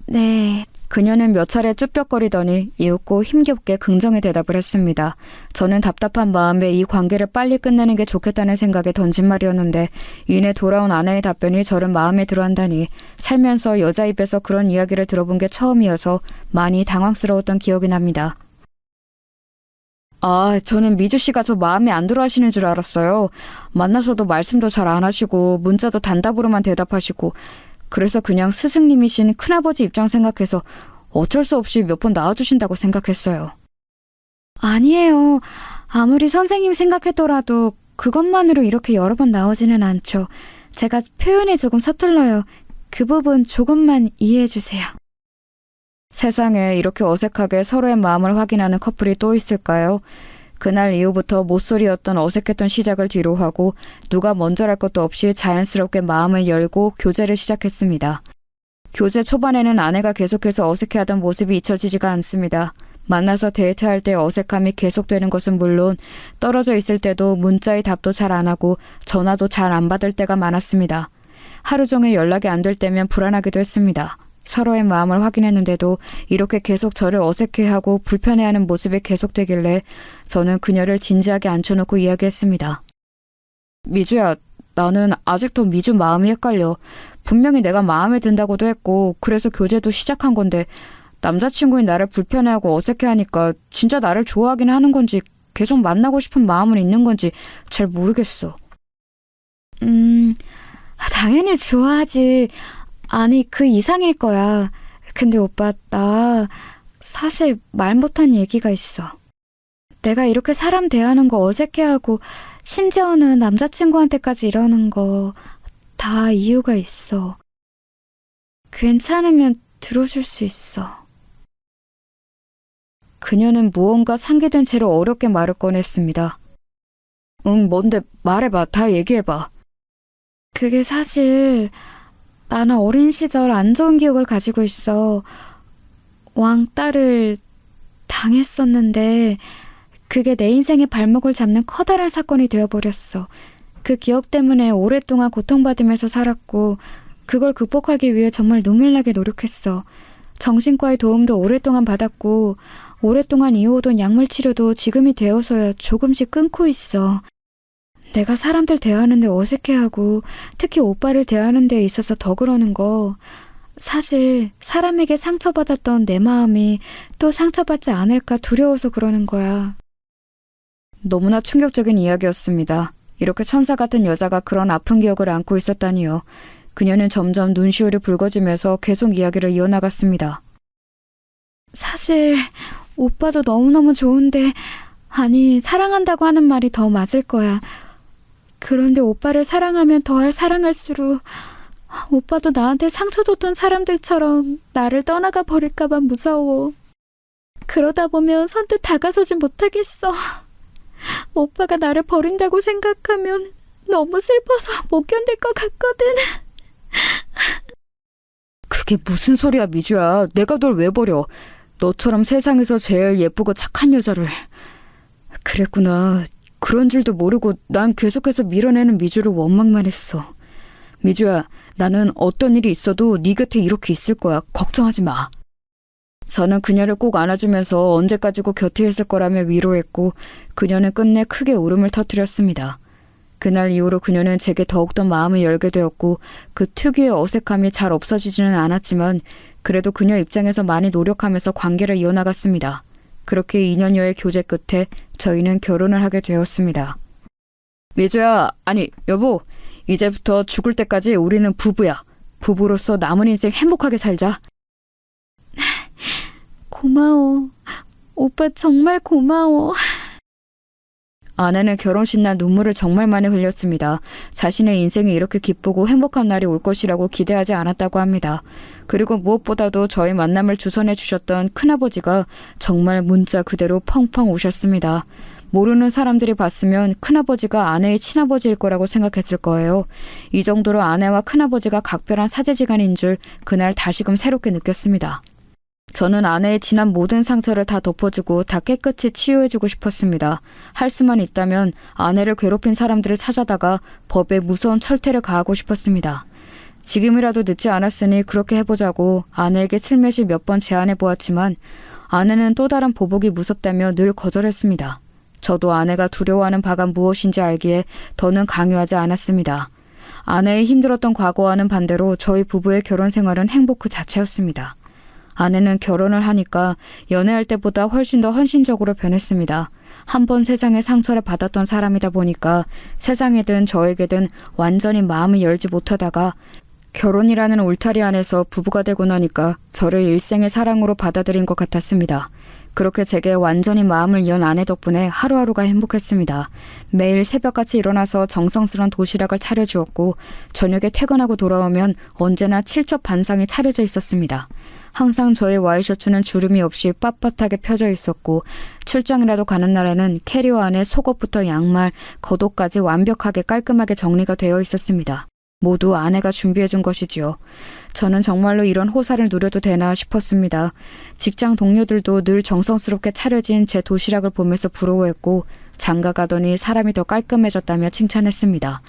Speaker 2: 네. 그녀는 몇 차례 쭈뼛거리더니 이윽고 힘겹게 긍정의 대답을 했습니다. 저는 답답한 마음에 이 관계를 빨리 끝내는 게 좋겠다는 생각에 던진 말이었는데 이내 돌아온 아내의 답변이 저를 마음에 들어한다니 살면서 여자 입에서 그런 이야기를 들어본 게 처음이어서 많이 당황스러웠던 기억이 납니다. 저는 미주 씨가 저 마음에 안 들어 하시는 줄 알았어요. 만나서도 말씀도 잘 안 하시고 문자도 단답으로만 대답하시고 그래서 그냥 스승님이신 큰아버지 입장 생각해서 어쩔 수 없이 몇 번 나와주신다고 생각했어요. 아니에요. 아무리 선생님 생각했더라도 그것만으로 이렇게 여러 번 나오지는 않죠. 제가 표현이 조금 서툴러요. 그 부분 조금만 이해해 주세요. 세상에 이렇게 어색하게 서로의 마음을 확인하는 커플이 또 있을까요? 그날 이후부터 못소리였던 어색했던 시작을 뒤로 하고 누가 먼저랄 것도 없이 자연스럽게 마음을 열고 교제를 시작했습니다. 교제 초반에는 아내가 계속해서 어색해하던 모습이 잊혀지지가 않습니다. 만나서 데이트할 때 어색함이 계속되는 것은 물론 떨어져 있을 때도 문자의 답도 잘 안 하고 전화도 잘 안 받을 때가 많았습니다. 하루 종일 연락이 안 될 때면 불안하기도 했습니다. 서로의 마음을 확인했는데도 이렇게 계속 저를 어색해하고 불편해하는 모습이 계속되길래 저는 그녀를 진지하게 앉혀놓고 이야기했습니다. 미주야, 나는 아직도 미주 마음이 헷갈려. 분명히 내가 마음에 든다고도 했고 그래서 교제도 시작한 건데 남자친구인 나를 불편해하고 어색해하니까 진짜 나를 좋아하긴 하는 건지 계속 만나고 싶은 마음은 있는 건지 잘 모르겠어. 당연히 좋아하지. 아니, 그 이상일 거야. 근데 오빠, 나 사실 말 못한 얘기가 있어. 내가 이렇게 사람 대하는 거 어색해하고 심지어는 남자친구한테까지 이러는 거 다 이유가 있어. 괜찮으면 들어줄 수 있어. 그녀는 무언가 상기된 채로 어렵게 말을 꺼냈습니다. 뭔데 말해봐. 다 얘기해봐. 그게 사실 나는 어린 시절 안 좋은 기억을 가지고 있어. 왕따를 당했었는데 그게 내 인생의 발목을 잡는 커다란 사건이 되어버렸어. 그 기억 때문에 오랫동안 고통받으면서 살았고 그걸 극복하기 위해 정말 눈물나게 노력했어. 정신과의 도움도 오랫동안 받았고 오랫동안 이어오던 약물 치료도 지금이 되어서야 조금씩 끊고 있어. 내가 사람들 대하는데 어색해하고 특히 오빠를 대하는 데 있어서 더 그러는 거, 사실 사람에게 상처받았던 내 마음이 또 상처받지 않을까 두려워서 그러는 거야. 너무나 충격적인 이야기였습니다. 이렇게 천사 같은 여자가 그런 아픈 기억을 안고 있었다니요. 그녀는 점점 눈시울이 붉어지면서 계속 이야기를 이어나갔습니다. 사실 오빠도 너무너무 좋은데, 아니 사랑한다고 하는 말이 더 맞을 거야. 그런데 오빠를 사랑하면 더할 사랑할수록 오빠도 나한테 상처 줬던 사람들처럼 나를 떠나가 버릴까봐 무서워. 그러다 보면 선뜻 다가서지 못하겠어. 오빠가 나를 버린다고 생각하면 너무 슬퍼서 못 견딜 것 같거든.
Speaker 3: 그게 무슨 소리야, 미주야. 내가 널 왜 버려. 너처럼 세상에서 제일 예쁘고 착한 여자를. 그랬구나. 그런 줄도 모르고 난 계속해서 밀어내는 미주를 원망만 했어. 미주야, 나는 어떤 일이 있어도 네 곁에 이렇게 있을 거야. 걱정하지 마. 저는 그녀를 꼭 안아주면서 언제까지고 곁에 있을 거라며 위로했고 그녀는 끝내 크게 울음을 터뜨렸습니다. 그날 이후로 그녀는 제게 더욱더 마음을 열게 되었고 그 특유의 어색함이 잘 없어지지는 않았지만 그래도 그녀 입장에서 많이 노력하면서 관계를 이어나갔습니다. 그렇게 2년여의 교제 끝에 저희는 결혼을 하게 되었습니다. 미주야, 아니 여보, 이제부터 죽을 때까지 우리는 부부야. 부부로서 남은 인생 행복하게 살자.
Speaker 2: 고마워. 오빠 정말 고마워.
Speaker 3: 아내는 결혼식 날 눈물을 정말 많이 흘렸습니다. 자신의 인생이 이렇게 기쁘고 행복한 날이 올 것이라고 기대하지 않았다고 합니다. 그리고 무엇보다도 저희 만남을 주선해 주셨던 큰아버지가 정말 문자 그대로 펑펑 우셨습니다. 모르는 사람들이 봤으면 큰아버지가 아내의 친아버지일 거라고 생각했을 거예요. 이 정도로 아내와 큰아버지가 각별한 사제지간인 줄 그날 다시금 새롭게 느꼈습니다. 저는 아내의 지난 모든 상처를 다 덮어주고 다 깨끗이 치유해주고 싶었습니다. 할 수만 있다면 아내를 괴롭힌 사람들을 찾아다가 법에 무서운 철퇴를 가하고 싶었습니다. 지금이라도 늦지 않았으니 그렇게 해보자고 아내에게 슬며시 몇 번 제안해보았지만 아내는 또 다른 보복이 무섭다며 늘 거절했습니다. 저도 아내가 두려워하는 바가 무엇인지 알기에 더는 강요하지 않았습니다. 아내의 힘들었던 과거와는 반대로 저희 부부의 결혼 생활은 행복 그 자체였습니다. 아내는 결혼을 하니까 연애할 때보다 훨씬 더 헌신적으로 변했습니다. 한 번 세상에 상처를 받았던 사람이다 보니까 세상에든 저에게든 완전히 마음을 열지 못하다가 결혼이라는 울타리 안에서 부부가 되고 나니까 저를 일생의 사랑으로 받아들인 것 같았습니다. 그렇게 제게 완전히 마음을 연 아내 덕분에 하루하루가 행복했습니다. 매일 새벽같이 일어나서 정성스러운 도시락을 차려주었고 저녁에 퇴근하고 돌아오면 언제나 칠첩 반상이 차려져 있었습니다. 항상 저의 와이셔츠는 주름이 없이 빳빳하게 펴져 있었고 출장이라도 가는 날에는 캐리어 안에 속옷부터 양말, 겉옷까지 완벽하게 깔끔하게 정리가 되어 있었습니다. 모두 아내가 준비해준 것이지요. 저는 정말로 이런 호사를 누려도 되나 싶었습니다. 직장 동료들도 늘 정성스럽게 차려진 제 도시락을 보면서 부러워했고 장가 가더니 사람이 더 깔끔해졌다며 칭찬했습니다.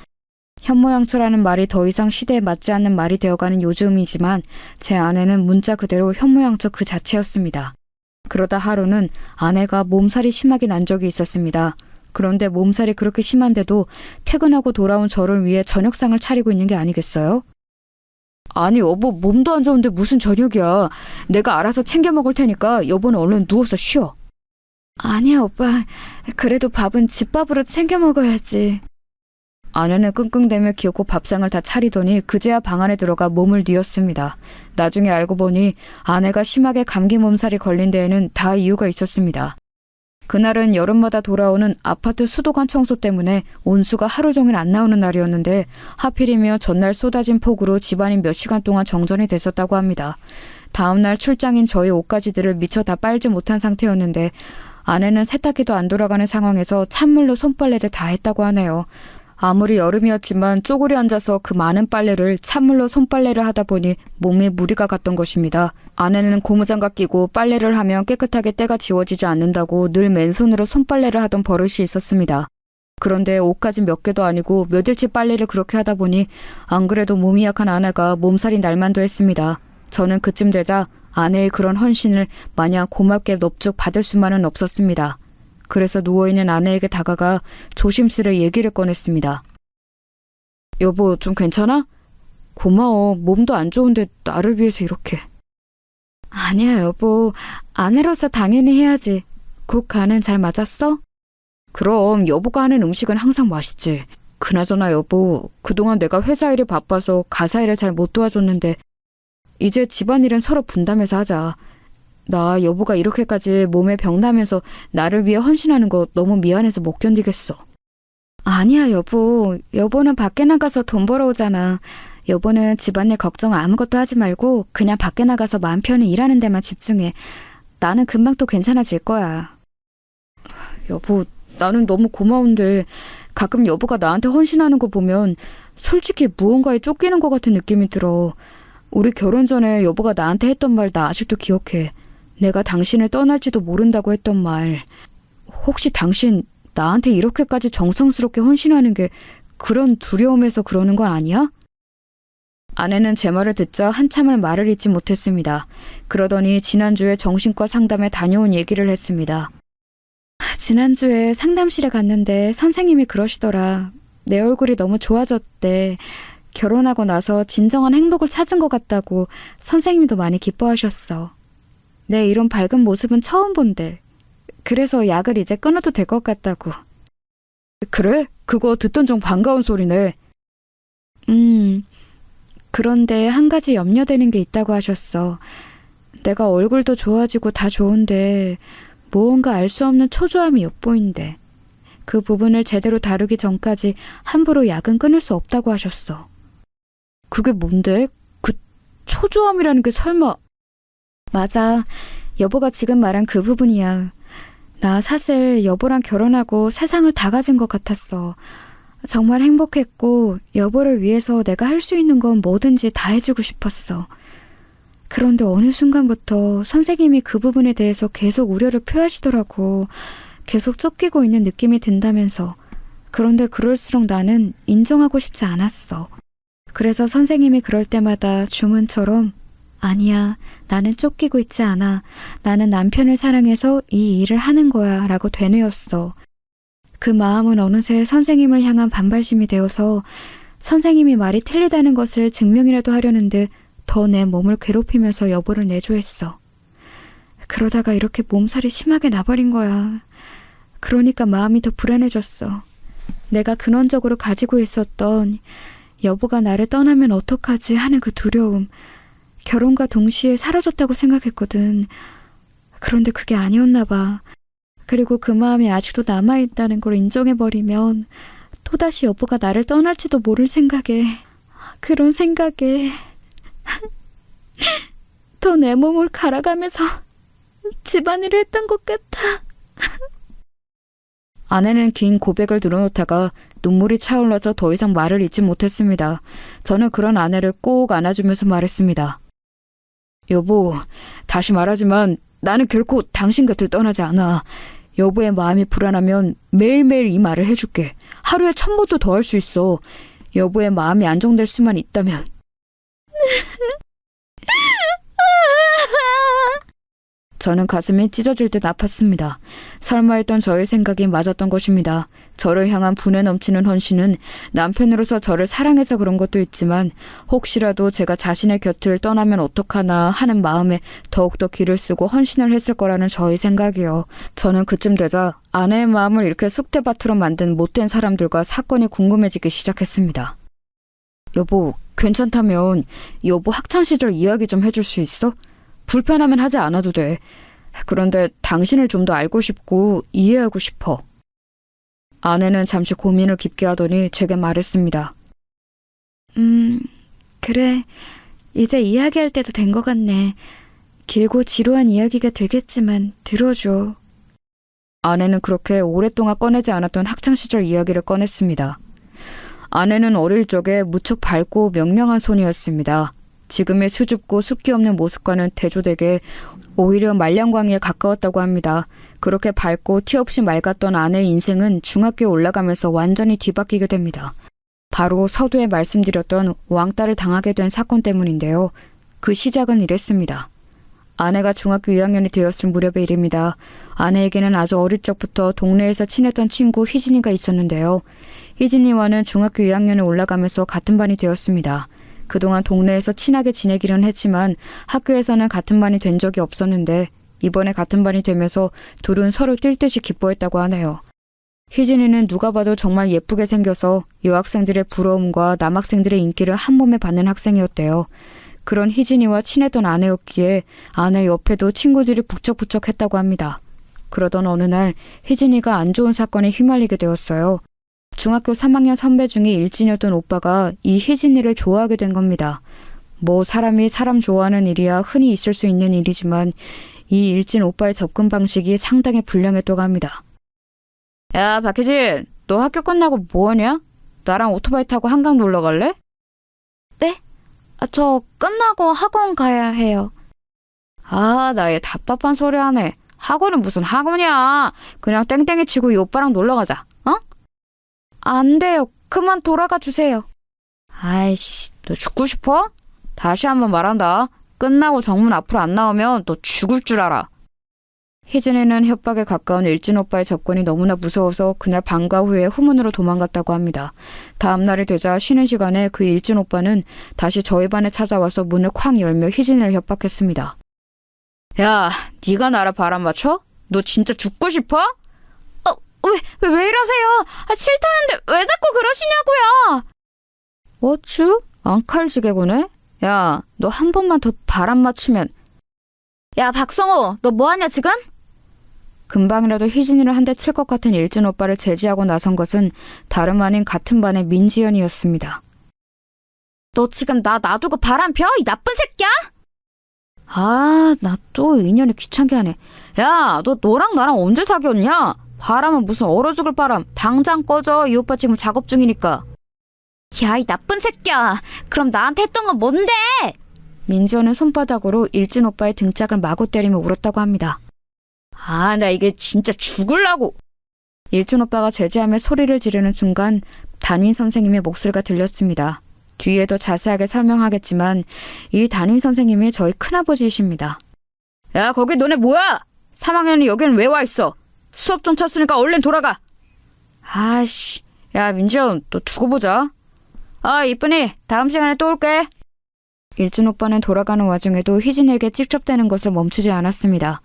Speaker 3: 현모양처라는 말이 더 이상 시대에 맞지 않는 말이 되어가는 요즘이지만 제 아내는 문자 그대로 현모양처 그 자체였습니다. 그러다 하루는 아내가 몸살이 심하게 난 적이 있었습니다. 그런데 몸살이 그렇게 심한데도 퇴근하고 돌아온 저를 위해 저녁상을 차리고 있는 게 아니겠어요? 아니 여보, 몸도 안 좋은데 무슨 저녁이야. 내가 알아서 챙겨 먹을 테니까 여보는 얼른 누워서 쉬어.
Speaker 2: 아니야 오빠, 그래도 밥은 집밥으로 챙겨 먹어야지.
Speaker 3: 아내는 끙끙대며 기어코 밥상을 다 차리더니 그제야 방 안에 들어가 몸을 뉘었습니다. 나중에 알고 보니 아내가 심하게 감기 몸살이 걸린 데에는 다 이유가 있었습니다. 그날은 여름마다 돌아오는 아파트 수도관 청소 때문에 온수가 하루 종일 안 나오는 날이었는데 하필이며 전날 쏟아진 폭우로 집안이 몇 시간 동안 정전이 됐었다고 합니다. 다음날 출장인 저희 옷가지들을 미처 다 빨지 못한 상태였는데 아내는 세탁기도 안 돌아가는 상황에서 찬물로 손빨래를 다 했다고 하네요. 아무리 여름이었지만 쪼그려 앉아서 그 많은 빨래를 찬물로 손빨래를 하다 보니 몸에 무리가 갔던 것입니다. 아내는 고무장갑 끼고 빨래를 하면 깨끗하게 때가 지워지지 않는다고 늘 맨손으로 손빨래를 하던 버릇이 있었습니다. 그런데 옷까지 몇 개도 아니고 몇일치 빨래를 그렇게 하다 보니 안 그래도 몸이 약한 아내가 몸살이 날만도 했습니다. 저는 그쯤 되자 아내의 그런 헌신을 마냥 고맙게 넙죽 받을 수만은 없었습니다. 그래서 누워있는 아내에게 다가가 조심스레 얘기를 꺼냈습니다. 여보, 좀 괜찮아? 고마워. 몸도 안 좋은데 나를 위해서 이렇게. 아니야, 여보. 아내로서 당연히 해야지. 국 간은 잘 맞았어? 그럼 여보가 하는 음식은 항상 맛있지. 그나저나 여보, 그동안 내가 회사 일이 바빠서 가사 일을 잘 못 도와줬는데 이제 집안일은 서로 분담해서 하자. 나 여보가 이렇게까지 몸에 병나면서 나를 위해 헌신하는 거 너무 미안해서 못 견디겠어. 아니야, 여보. 여보는 밖에 나가서 돈 벌어오잖아. 여보는 집안일 걱정 아무것도 하지 말고 그냥 밖에 나가서 마음 편히 일하는 데만 집중해. 나는 금방 또 괜찮아질 거야. 여보, 나는 너무 고마운데 가끔 여보가 나한테 헌신하는 거 보면 솔직히 무언가에 쫓기는 것 같은 느낌이 들어. 우리 결혼 전에 여보가 나한테 했던 말 나 아직도 기억해. 내가 당신을 떠날지도 모른다고 했던 말. 혹시 당신 나한테 이렇게까지 정성스럽게 헌신하는 게 그런 두려움에서 그러는 건 아니야? 아내는 제 말을 듣자 한참을 말을 잇지 못했습니다. 그러더니 지난주에 정신과 상담에 다녀온 얘기를 했습니다. 지난주에 상담실에 갔는데 선생님이 그러시더라. 내 얼굴이 너무 좋아졌대. 결혼하고 나서 진정한 행복을 찾은 것 같다고 선생님도 많이 기뻐하셨어. 내 이런 밝은 모습은 처음 본대. 그래서 약을 이제 끊어도 될 것 같다고. 그래? 그거 듣던 중 반가운 소리네. 그런데 한 가지 염려되는 게 있다고 하셨어. 내가 얼굴도 좋아지고 다 좋은데 무언가 알 수 없는 초조함이 엿보인대. 그 부분을 제대로 다루기 전까지 함부로 약은 끊을 수 없다고 하셨어. 그게 뭔데? 그 초조함이라는 게 설마... 맞아. 여보가 지금 말한 그 부분이야. 나 사실 여보랑 결혼하고 세상을 다 가진 것 같았어. 정말 행복했고 여보를 위해서 내가 할 수 있는 건 뭐든지 다 해주고 싶었어. 그런데 어느 순간부터 선생님이 그 부분에 대해서 계속 우려를 표하시더라고. 계속 쫓기고 있는 느낌이 든다면서. 그런데 그럴수록 나는 인정하고 싶지 않았어. 그래서 선생님이 그럴 때마다 주문처럼 아니야, 나는 쫓기고 있지 않아. 나는 남편을 사랑해서 이 일을 하는 거야 라고 되뇌었어. 그 마음은 어느새 선생님을 향한 반발심이 되어서 선생님이 말이 틀리다는 것을 증명이라도 하려는 듯 더 내 몸을 괴롭히면서 여보를 내조했어. 그러다가 이렇게 몸살이 심하게 나버린 거야. 그러니까 마음이 더 불안해졌어. 내가 근원적으로 가지고 있었던 여보가 나를 떠나면 어떡하지 하는 그 두려움. 결혼과 동시에 사라졌다고 생각했거든. 그런데 그게 아니었나 봐. 그리고 그 마음이 아직도 남아있다는 걸 인정해버리면 또다시 여보가 나를 떠날지도 모를 생각에, 그런 생각에 더 내 몸을 갈아가면서 집안일을 했던 것 같아. 아내는 긴 고백을 들어놓다가 눈물이 차올라서 더 이상 말을 잇지 못했습니다. 저는 그런 아내를 꼭 안아주면서 말했습니다. 여보, 다시 말하지만 나는 결코 당신 곁을 떠나지 않아. 여보의 마음이 불안하면 매일매일 이 말을 해줄게. 하루에 1000번도 더 할 수 있어. 여보의 마음이 안정될 수만 있다면. 저는 가슴이 찢어질 듯 아팠습니다. 설마 했던 저의 생각이 맞았던 것입니다. 저를 향한 분에 넘치는 헌신은 남편으로서 저를 사랑해서 그런 것도 있지만 혹시라도 제가 자신의 곁을 떠나면 어떡하나 하는 마음에 더욱더 기를 쓰고 헌신을 했을 거라는 저의 생각이요. 저는 그쯤 되자 아내의 마음을 이렇게 쑥대밭으로 만든 못된 사람들과 사건이 궁금해지기 시작했습니다. 여보, 괜찮다면 여보 학창시절 이야기 좀 해줄 수 있어? 불편하면 하지 않아도 돼. 그런데 당신을 좀 더 알고 싶고 이해하고 싶어. 아내는 잠시 고민을 깊게 하더니 제게 말했습니다. 그래. 이제 이야기할 때도 된 것 같네. 길고 지루한 이야기가 되겠지만 들어줘. 아내는 그렇게 오랫동안 꺼내지 않았던 학창시절 이야기를 꺼냈습니다. 아내는 어릴 적에 무척 밝고 명랑한 소녀였습니다. 지금의 수줍고 숫기 없는 모습과는 대조되게 오히려 말량광이에 가까웠다고 합니다. 그렇게 밝고 티 없이 맑았던 아내의 인생은 중학교에 올라가면서 완전히 뒤바뀌게 됩니다. 바로 서두에 말씀드렸던 왕따를 당하게 된 사건 때문인데요. 그 시작은 이랬습니다. 아내가 중학교 2학년이 되었을 무렵의 일입니다. 아내에게는 아주 어릴 적부터 동네에서 친했던 친구 희진이가 있었는데요. 희진이와는 중학교 2학년에 올라가면서 같은 반이 되었습니다. 그동안 동네에서 친하게 지내기는 했지만 학교에서는 같은 반이 된 적이 없었는데 이번에 같은 반이 되면서 둘은 서로 뛸 듯이 기뻐했다고 하네요. 희진이는 누가 봐도 정말 예쁘게 생겨서 여학생들의 부러움과 남학생들의 인기를 한 몸에 받는 학생이었대요. 그런 희진이와 친했던 아내였기에 아내 옆에도 친구들이 북적북적했다고 합니다. 그러던 어느 날 희진이가 안 좋은 사건에 휘말리게 되었어요. 중학교 3학년 선배 중에 일진이었던 오빠가 이 희진이를 좋아하게 된 겁니다. 뭐 사람이 사람 좋아하는 일이야 흔히 있을 수 있는 일이지만 이 일진 오빠의 접근 방식이 상당히 불량했다고 합니다. 야, 박희진, 너 학교 끝나고 뭐하냐? 나랑 오토바이 타고 한강 놀러 갈래?
Speaker 2: 네? 저 끝나고 학원 가야 해요.
Speaker 3: 아, 나 얘 답답한 소리 하네. 학원은 무슨 학원이야. 그냥 땡땡이 치고 이 오빠랑 놀러 가자. 어?
Speaker 2: 안 돼요. 그만 돌아가 주세요.
Speaker 3: 아이씨, 너 죽고 싶어? 다시 한번 말한다. 끝나고 정문 앞으로 안 나오면 너 죽을 줄 알아. 희진이는 협박에 가까운 일진 오빠의 접근이 너무나 무서워서 그날 방과 후에 후문으로 도망갔다고 합니다. 다음 날이 되자 쉬는 시간에 그 일진 오빠는 다시 저희 반에 찾아와서 문을 쾅 열며 희진이를 협박했습니다. 야, 네가 나를 바람 맞춰? 너 진짜 죽고 싶어?
Speaker 2: 왜 이러세요? 싫다는데 왜 자꾸 그러시냐고요?
Speaker 3: 어쭈? 앙칼지게구네? 야, 너 한 번만 더 바람 맞추면.
Speaker 2: 야, 박성호, 너 뭐하냐 지금?
Speaker 3: 금방이라도 희진이를 한 대 칠 것 같은 일진 오빠를 제지하고 나선 것은 다름 아닌 같은 반의 민지연이었습니다.
Speaker 2: 너 지금 나 놔두고 바람 펴? 이 나쁜 새끼야?
Speaker 3: 아, 나 또 인연이 귀찮게 하네. 야, 너 너랑 나랑 언제 사귀었냐? 바람은 무슨 얼어 죽을 바람. 당장 꺼져. 이 오빠 지금 작업 중이니까.
Speaker 2: 야, 이 나쁜 새끼야. 그럼 나한테 했던 건 뭔데?
Speaker 3: 민지연은 손바닥으로 일진 오빠의 등짝을 마구 때리며 울었다고 합니다. 아, 나 이게 진짜 죽을라고. 일진 오빠가 제지하며 소리를 지르는 순간 담임 선생님의 목소리가 들렸습니다. 뒤에 더 자세하게 설명하겠지만 이 담임 선생님이 저희 큰아버지이십니다. 야, 거기 너네 뭐야? 3학년이 여기는 왜 와 있어? 수업 좀 쳤으니까 얼른 돌아가. 아씨, 야 민지연, 너 두고 보자. 아, 이쁜이, 다음 시간에 또 올게. 일진 오빠는 돌아가는 와중에도 희진에게 찝쩍대는 것을 멈추지 않았습니다.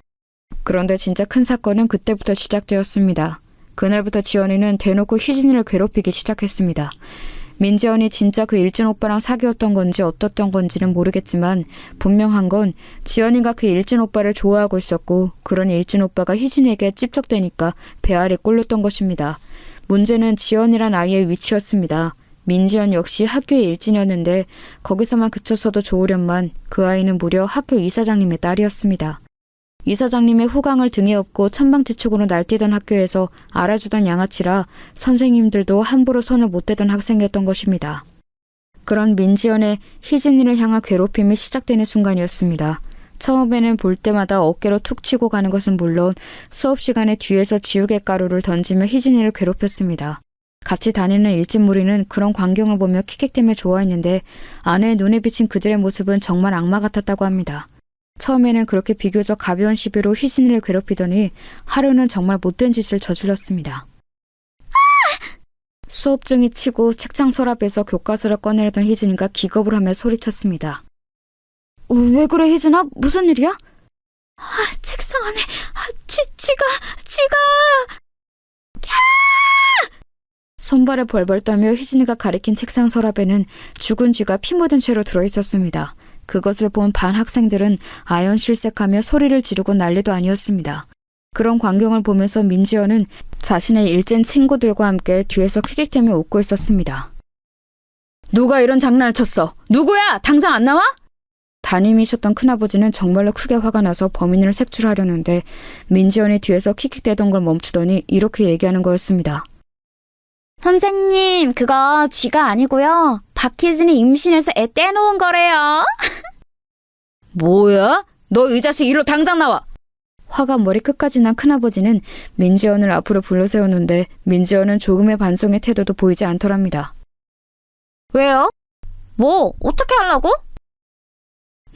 Speaker 3: 그런데 진짜 큰 사건은 그때부터 시작되었습니다. 그날부터 지연이는 대놓고 희진이를 괴롭히기 시작했습니다. 민지연이 진짜 그 일진 오빠랑 사귀었던 건지 어떻던 건지는 모르겠지만 분명한 건 지연이가 그 일진 오빠를 좋아하고 있었고 그런 일진 오빠가 희진에게 찝쩍대니까 배알이 꼴렸던 것입니다. 문제는 지연이란 아이의 위치였습니다. 민지연 역시 학교의 일진이었는데 거기서만 그쳤어도 좋으련만 그 아이는 무려 학교 이사장님의 딸이었습니다. 이사장님의 후광을 등에 업고 천방지축으로 날뛰던 학교에서 알아주던 양아치라 선생님들도 함부로 손을 못 대던 학생이었던 것입니다. 그런 민지연의 희진이를 향한 괴롭힘이 시작되는 순간이었습니다. 처음에는 볼 때마다 어깨로 툭 치고 가는 것은 물론 수업 시간에 뒤에서 지우개 가루를 던지며 희진이를 괴롭혔습니다. 같이 다니는 일진 무리는 그런 광경을 보며 킥킥대며 좋아했는데 아내의 눈에 비친 그들의 모습은 정말 악마 같았다고 합니다. 처음에는 그렇게 비교적 가벼운 시비로 희진이를 괴롭히더니 하루는 정말 못된 짓을 저질렀습니다. 수업 중이 치고 책장 서랍에서 교과서를 꺼내려던 희진이가 기겁을 하며 소리쳤습니다. 왜 그래 희진아? 무슨 일이야?
Speaker 2: 책상 안에 쥐가
Speaker 3: 손발에 벌벌 떠며 희진이가 가리킨 책상 서랍에는 죽은 쥐가 피 묻은 채로 들어있었습니다. 그것을 본 반 학생들은 아연실색하며 소리를 지르고 난리도 아니었습니다. 그런 광경을 보면서 민지연은 자신의 일진 친구들과 함께 뒤에서 킥킥대며 웃고 있었습니다. 누가 이런 장난을 쳤어? 누구야? 당장 안 나와? 담임이셨던 큰아버지는 정말로 크게 화가 나서 범인을 색출하려는데 민지연이 뒤에서 킥킥대던 걸 멈추더니 이렇게 얘기하는 거였습니다.
Speaker 2: 선생님, 그거 쥐가 아니고요. 박희진이 임신해서 애 떼놓은 거래요.
Speaker 3: 뭐야? 너 이 자식 일로 당장 나와! 화가 머리끝까지 난 큰아버지는 민지연을 앞으로 불러세웠는데 민지연은 조금의 반성의 태도도 보이지 않더랍니다.
Speaker 2: 왜요? 뭐, 어떻게 하려고?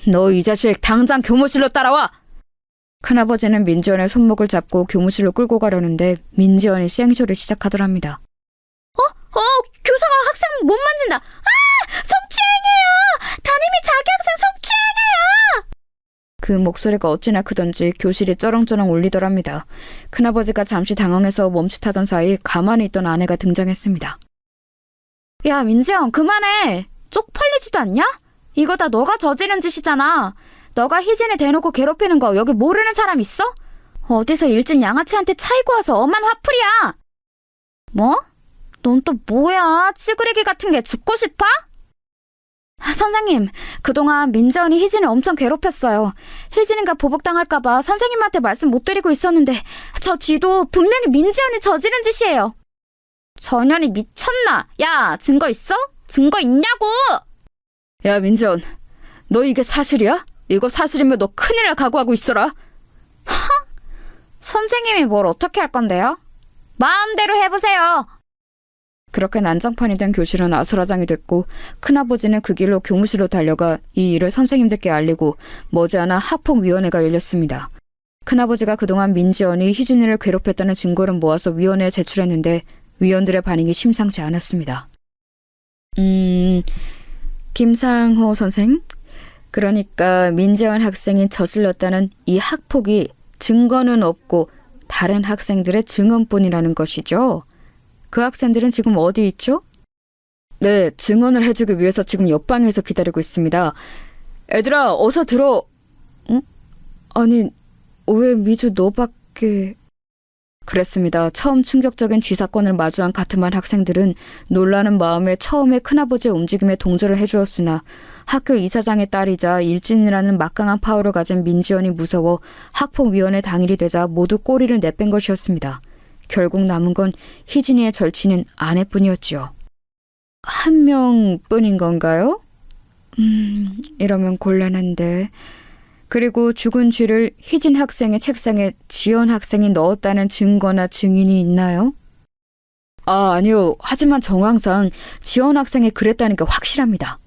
Speaker 3: 너 이 자식 당장 교무실로 따라와! 큰아버지는 민지연의 손목을 잡고 교무실로 끌고 가려는데 민지연이 쌩쇼를 시작하더랍니다.
Speaker 2: 교사가 학생 못 만진다. 성추행이에요. 담임이 자기 학생 성추행이에요.
Speaker 3: 그 목소리가 어찌나 크던지 교실이 쩌렁쩌렁 울리더랍니다. 큰아버지가 잠시 당황해서 멈칫하던 사이 가만히 있던 아내가 등장했습니다.
Speaker 2: 야, 민지영, 그만해. 쪽팔리지도 않냐? 이거 다 너가 저지른 짓이잖아. 너가 희진이 대놓고 괴롭히는 거 여기 모르는 사람 있어? 어디서 일진 양아치한테 차이고 와서 엄한 화풀이야. 뭐? 넌 또 뭐야? 찌그레기 같은 게 죽고 싶어? 선생님, 그동안 민지연이 희진을 엄청 괴롭혔어요. 희진이가 보복당할까봐 선생님한테 말씀 못 드리고 있었는데 저 쥐도 분명히 민지연이 저지른 짓이에요. 전현이 미쳤나? 야, 증거 있어? 증거 있냐고!
Speaker 3: 야 민지연, 너 이게 사실이야? 이거 사실이면 너 큰일 날 각오하고 있어라.
Speaker 2: 선생님이 뭘 어떻게 할 건데요? 마음대로 해보세요.
Speaker 3: 그렇게 난장판이 된 교실은 아수라장이 됐고 큰아버지는 그 길로 교무실로 달려가 이 일을 선생님들께 알리고 머지않아 학폭위원회가 열렸습니다. 큰아버지가 그동안 민지연이 희진이를 괴롭혔다는 증거를 모아서 위원회에 제출했는데 위원들의 반응이 심상치 않았습니다. 김상호 선생? 그러니까 민지연 학생이 저질렀다는 이 학폭이 증거는 없고 다른 학생들의 증언뿐이라는 것이죠. 그 학생들은 지금 어디 있죠? 네, 증언을 해주기 위해서 지금 옆방에서 기다리고 있습니다. 애들아, 어서 들어. 응? 아니, 왜 미주 너밖에... 그랬습니다. 처음 충격적인 쥐사건을 마주한 가트만 학생들은 놀라는 마음에 처음에 큰아버지의 움직임에 동조를 해주었으나 학교 이사장의 딸이자 일진이라는 막강한 파워를 가진 민지연이 무서워 학폭위원회 당일이 되자 모두 꼬리를 내뺀 것이었습니다. 결국 남은 건 희진이의 절친인 아내뿐이었지요. 한 명뿐인 건가요? 이러면 곤란한데... 그리고 죽은 쥐를 희진 학생의 책상에 지연 학생이 넣었다는 증거나 증인이 있나요? 아니요. 하지만 정황상 지연 학생이 그랬다는 게 확실합니다.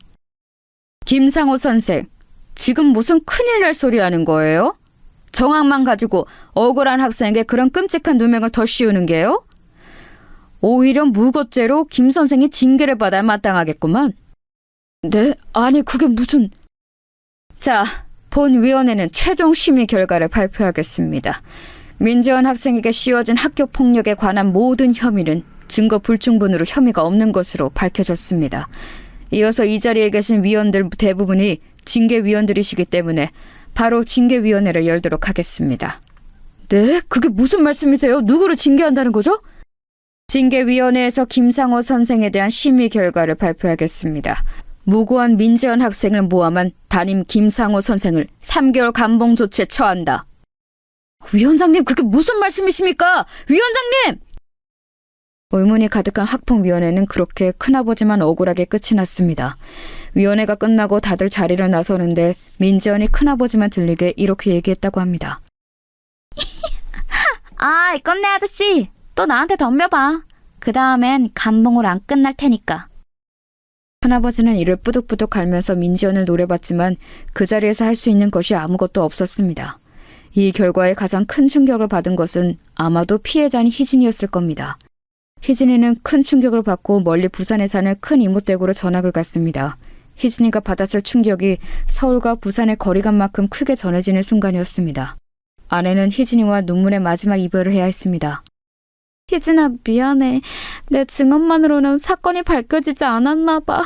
Speaker 3: 김상호 선생, 지금 무슨 큰일 날 소리 하는 거예요? 정황만 가지고 억울한 학생에게 그런 끔찍한 누명을 더 씌우는 게요? 오히려 무고죄로 김 선생이 징계를 받아야 마땅하겠구만. 네? 아니 그게 무슨... 자... 본위원회는 최종 심의 결과를 발표하겠습니다. 민지연 학생에게 씌워진 학교 폭력에 관한 모든 혐의는 증거 불충분으로 혐의가 없는 것으로 밝혀졌습니다. 이어서 이 자리에 계신 위원들 대부분이 징계위원들이시기 때문에 바로 징계위원회를 열도록 하겠습니다. 네? 그게 무슨 말씀이세요? 누구를 징계한다는 거죠? 징계위원회에서 김상호 선생에 대한 심의 결과를 발표하겠습니다. 무고한 민지연 학생을 모함한 담임 김상호 선생을 3개월 감봉 조치에 처한다. 위원장님, 그게 무슨 말씀이십니까? 위원장님! 의문이 가득한 학폭위원회는 그렇게 큰아버지만 억울하게 끝이 났습니다. 위원회가 끝나고 다들 자리를 나서는데 민지연이 큰아버지만 들리게 이렇게 얘기했다고 합니다.
Speaker 2: 끝내 아저씨. 또 나한테 덤벼봐. 그 다음엔 감봉으로 안 끝날 테니까.
Speaker 3: 큰아버지는 이를 뿌득뿌득 갈면서 민지연을 노려봤지만 그 자리에서 할 수 있는 것이 아무것도 없었습니다. 이 결과에 가장 큰 충격을 받은 것은 아마도 피해자인 희진이었을 겁니다. 희진이는 큰 충격을 받고 멀리 부산에 사는 큰 이모댁으로 전학을 갔습니다. 희진이가 받았을 충격이 서울과 부산의 거리감만큼 크게 전해지는 순간이었습니다. 아내는 희진이와 눈물의 마지막 이별을 해야 했습니다.
Speaker 2: 희진아, 미안해. 내 증언만으로는 사건이 밝혀지지 않았나 봐.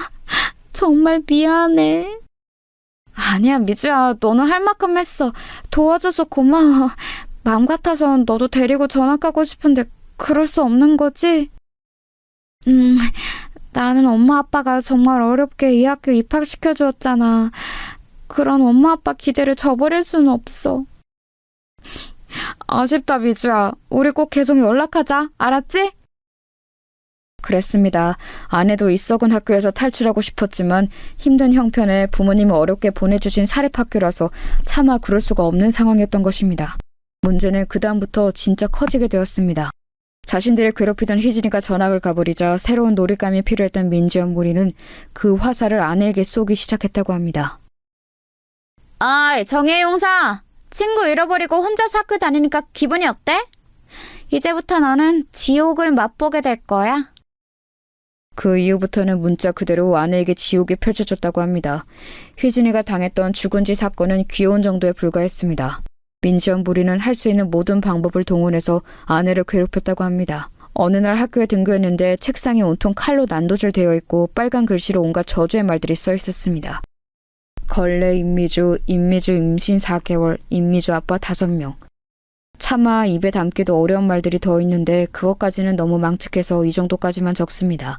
Speaker 2: 정말 미안해. 아니야, 미주야. 너는 할 만큼 했어. 도와줘서 고마워. 마음 같아선 너도 데리고 전학 가고 싶은데 그럴 수 없는 거지? 나는 엄마 아빠가 정말 어렵게 이 학교 입학시켜주었잖아. 그런 엄마 아빠 기대를 저버릴 수는 없어. 아쉽다, 미주야. 우리 꼭 계속 연락하자. 알았지?
Speaker 3: 그랬습니다. 아내도 이 썩은 학교에서 탈출하고 싶었지만 힘든 형편에 부모님이 어렵게 보내주신 사립학교라서 차마 그럴 수가 없는 상황이었던 것입니다. 문제는 그 다음부터 진짜 커지게 되었습니다. 자신들을 괴롭히던 희진이가 전학을 가버리자 새로운 놀잇감이 필요했던 민지연 무리는 그 화살을 아내에게 쏘기 시작했다고 합니다.
Speaker 2: 아이, 정혜용사. 친구 잃어버리고 혼자서 학교 다니니까 기분이 어때? 이제부터 너는 지옥을 맛보게 될 거야.
Speaker 3: 그 이후부터는 문자 그대로 아내에게 지옥이 펼쳐졌다고 합니다. 희진이가 당했던 죽은지 사건은 귀여운 정도에 불과했습니다. 민지연 무리는 할 수 있는 모든 방법을 동원해서 아내를 괴롭혔다고 합니다. 어느 날 학교에 등교했는데 책상이 온통 칼로 난도질 되어 있고 빨간 글씨로 온갖 저주의 말들이 써 있었습니다. 걸레 임미주 임신 4개월, 임미주 아빠 5명. 차마 입에 담기도 어려운 말들이 더 있는데 그것까지는 너무 망측해서 이 정도까지만 적습니다.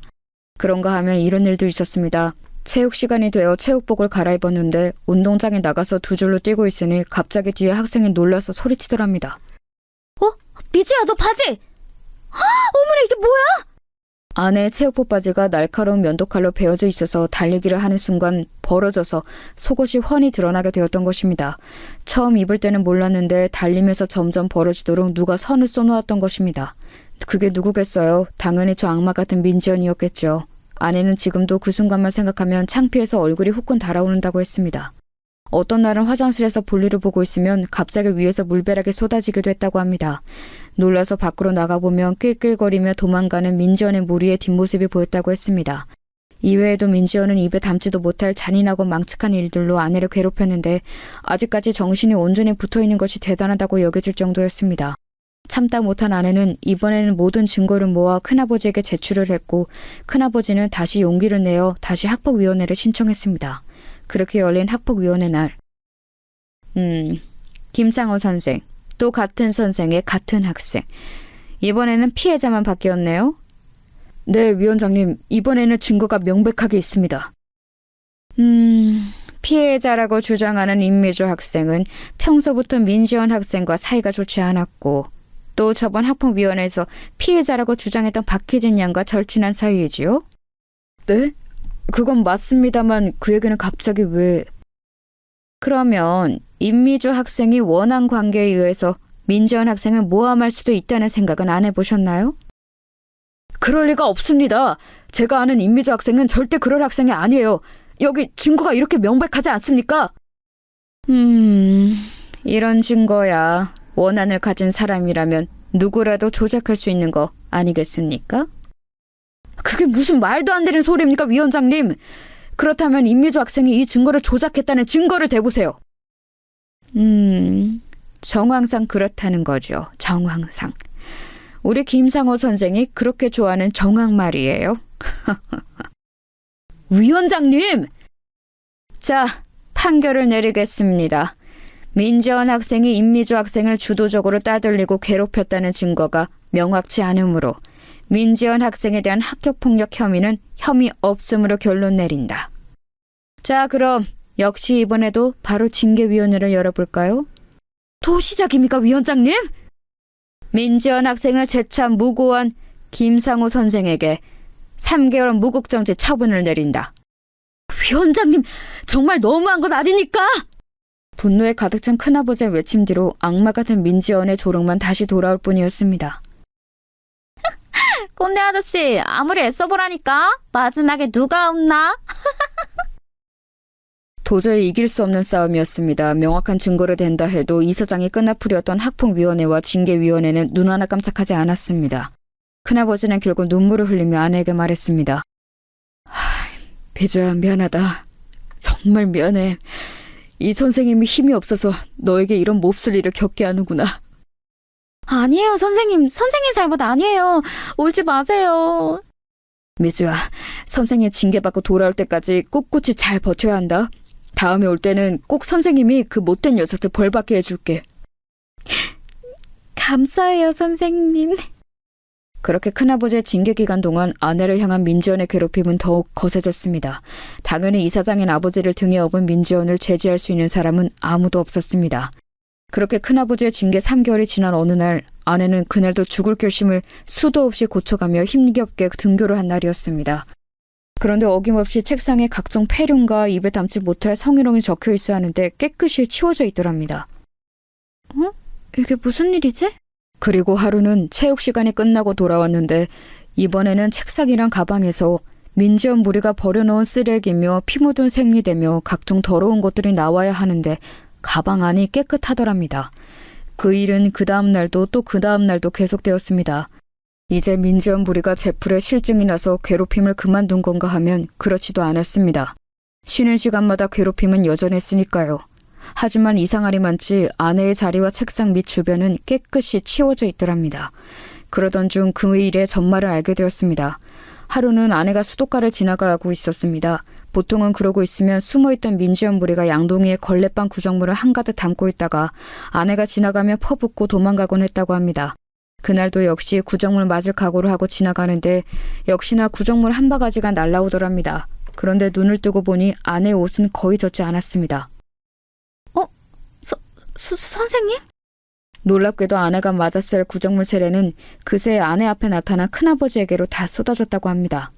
Speaker 3: 그런가 하면 이런 일도 있었습니다. 체육 시간이 되어 체육복을 갈아입었는데 운동장에 나가서 두 줄로 뛰고 있으니 갑자기 뒤에 학생이 놀라서 소리치더랍니다.
Speaker 2: 미주야, 너 바지! 어머나, 이게 뭐야?
Speaker 3: 아내의 체육복 바지가 날카로운 면도칼로 베어져 있어서 달리기를 하는 순간 벌어져서 속옷이 훤히 드러나게 되었던 것입니다. 처음 입을 때는 몰랐는데 달리면서 점점 벌어지도록 누가 선을 쏘놓았던 것입니다. 그게 누구겠어요? 당연히 저 악마 같은 민지연이었겠죠. 아내는 지금도 그 순간만 생각하면 창피해서 얼굴이 후끈 달아오른다고 했습니다. 어떤 날은 화장실에서 볼일을 보고 있으면 갑자기 위에서 물벼락이 쏟아지기도 했다고 합니다. 놀라서 밖으로 나가보면 낄낄거리며 도망가는 민지연의 무리의 뒷모습이 보였다고 했습니다. 이외에도 민지연은 입에 담지도 못할 잔인하고 망측한 일들로 아내를 괴롭혔는데 아직까지 정신이 온전히 붙어있는 것이 대단하다고 여겨질 정도였습니다. 참다 못한 아내는 이번에는 모든 증거를 모아 큰아버지에게 제출을 했고 큰아버지는 다시 용기를 내어 다시 학폭위원회를 신청했습니다. 그렇게 열린 학폭위원회 날. 김상호 선생, 또 같은 선생의 같은 학생. 이번에는 피해자만 바뀌었네요. 네, 위원장님. 이번에는 증거가 명백하게 있습니다. 피해자라고 주장하는 임미주 학생은 평소부터 민지연 학생과 사이가 좋지 않았고 또 저번 학폭위원회에서 피해자라고 주장했던 박희진 양과 절친한 사이이지요? 네? 그건 맞습니다만 그 얘기는 갑자기 왜... 그러면 임미주 학생이 원한 관계에 의해서 민지연 학생을 모함할 수도 있다는 생각은 안 해보셨나요? 그럴 리가 없습니다. 제가 아는 임미주 학생은 절대 그럴 학생이 아니에요. 여기 증거가 이렇게 명백하지 않습니까? 이런 증거야 원한을 가진 사람이라면 누구라도 조작할 수 있는 거 아니겠습니까? 그게 무슨 말도 안 되는 소리입니까, 위원장님? 그렇다면 임미주 학생이 이 증거를 조작했다는 증거를 대보세요. 정황상 그렇다는 거죠. 정황상. 우리 김상호 선생이 그렇게 좋아하는 정황 말이에요. 위원장님! 자, 판결을 내리겠습니다. 민지연 학생이 임미주 학생을 주도적으로 따돌리고 괴롭혔다는 증거가 명확치 않으므로 민지연 학생에 대한 학교폭력 혐의는 혐의 없음으로 결론 내린다. 자, 그럼 역시 이번에도 바로 징계위원회를 열어볼까요? 또 시작입니까, 위원장님? 민지연 학생을 재차 무고한 김상호 선생에게 3개월 무국정지 처분을 내린다. 위원장님, 정말 너무한 건 아니니까! 분노에 가득 찬 큰아버지의 외침 뒤로 악마 같은 민지연의 조롱만 다시 돌아올 뿐이었습니다.
Speaker 2: 꼰대 아저씨, 아무리 애써보라니까. 마지막에 누가 없나?
Speaker 3: 도저히 이길 수 없는 싸움이었습니다. 명확한 증거를 댄다 해도 이사장이 끈앞풀이었던 학폭위원회와 징계위원회는 눈 하나 깜짝하지 않았습니다. 큰아버지는 결국 눈물을 흘리며 아내에게 말했습니다. 배주야, 미안하다. 정말 미안해. 이 선생님이 힘이 없어서 너에게 이런 몹쓸 일을 겪게 하는구나.
Speaker 2: 아니에요, 선생님. 선생님 잘못 아니에요. 울지 마세요.
Speaker 3: 미주야, 선생님 징계받고 돌아올 때까지 꿋꿋이 잘 버텨야 한다. 다음에 올 때는 꼭 선생님이 그 못된 녀석들 벌받게 해줄게.
Speaker 2: 감사해요, 선생님.
Speaker 3: 그렇게 큰아버지의 징계 기간 동안 아내를 향한 민지연의 괴롭힘은 더욱 거세졌습니다. 당연히 이사장인 아버지를 등에 업은 민지연을 제지할 수 있는 사람은 아무도 없었습니다. 그렇게 큰아버지의 징계 3개월이 지난 어느 날 아내는 그날도 죽을 결심을 수도 없이 고쳐가며 힘겹게 등교를 한 날이었습니다. 그런데 어김없이 책상에 각종 폐륜과 입에 담지 못할 성희롱이 적혀 있어야 하는데 깨끗이 치워져 있더랍니다. 이게 무슨 일이지? 그리고 하루는 체육 시간이 끝나고 돌아왔는데 이번에는 책상이랑 가방에서 민지연 무리가 버려놓은 쓰레기며 피 묻은 생리대며 각종 더러운 것들이 나와야 하는데 가방 안이 깨끗하더랍니다. 그 일은 그 다음 날도 또 그 다음 날도 계속되었습니다. 이제 민지연 무리가 제풀에 실증이 나서 괴롭힘을 그만둔 건가 하면 그렇지도 않았습니다. 쉬는 시간마다 괴롭힘은 여전했으니까요. 하지만 이상하리만치 아내의 자리와 책상 및 주변은 깨끗이 치워져 있더랍니다. 그러던 중 그 일의 전말을 알게 되었습니다. 하루는 아내가 수도가를 지나가고 있었습니다. 보통은 그러고 있으면 숨어있던 민지연 무리가 양동이에 걸레빵 구정물을 한가득 담고 있다가 아내가 지나가며 퍼붓고 도망가곤 했다고 합니다. 그날도 역시 구정물 맞을 각오를 하고 지나가는데 역시나 구정물 한 바가지가 날라오더랍니다. 그런데 눈을 뜨고 보니 아내의 옷은 거의 젖지 않았습니다. 선생님? 놀랍게도 아내가 맞았어야 할 구정물 세례는 그새 아내 앞에 나타난 큰아버지에게로 다 쏟아졌다고 합니다.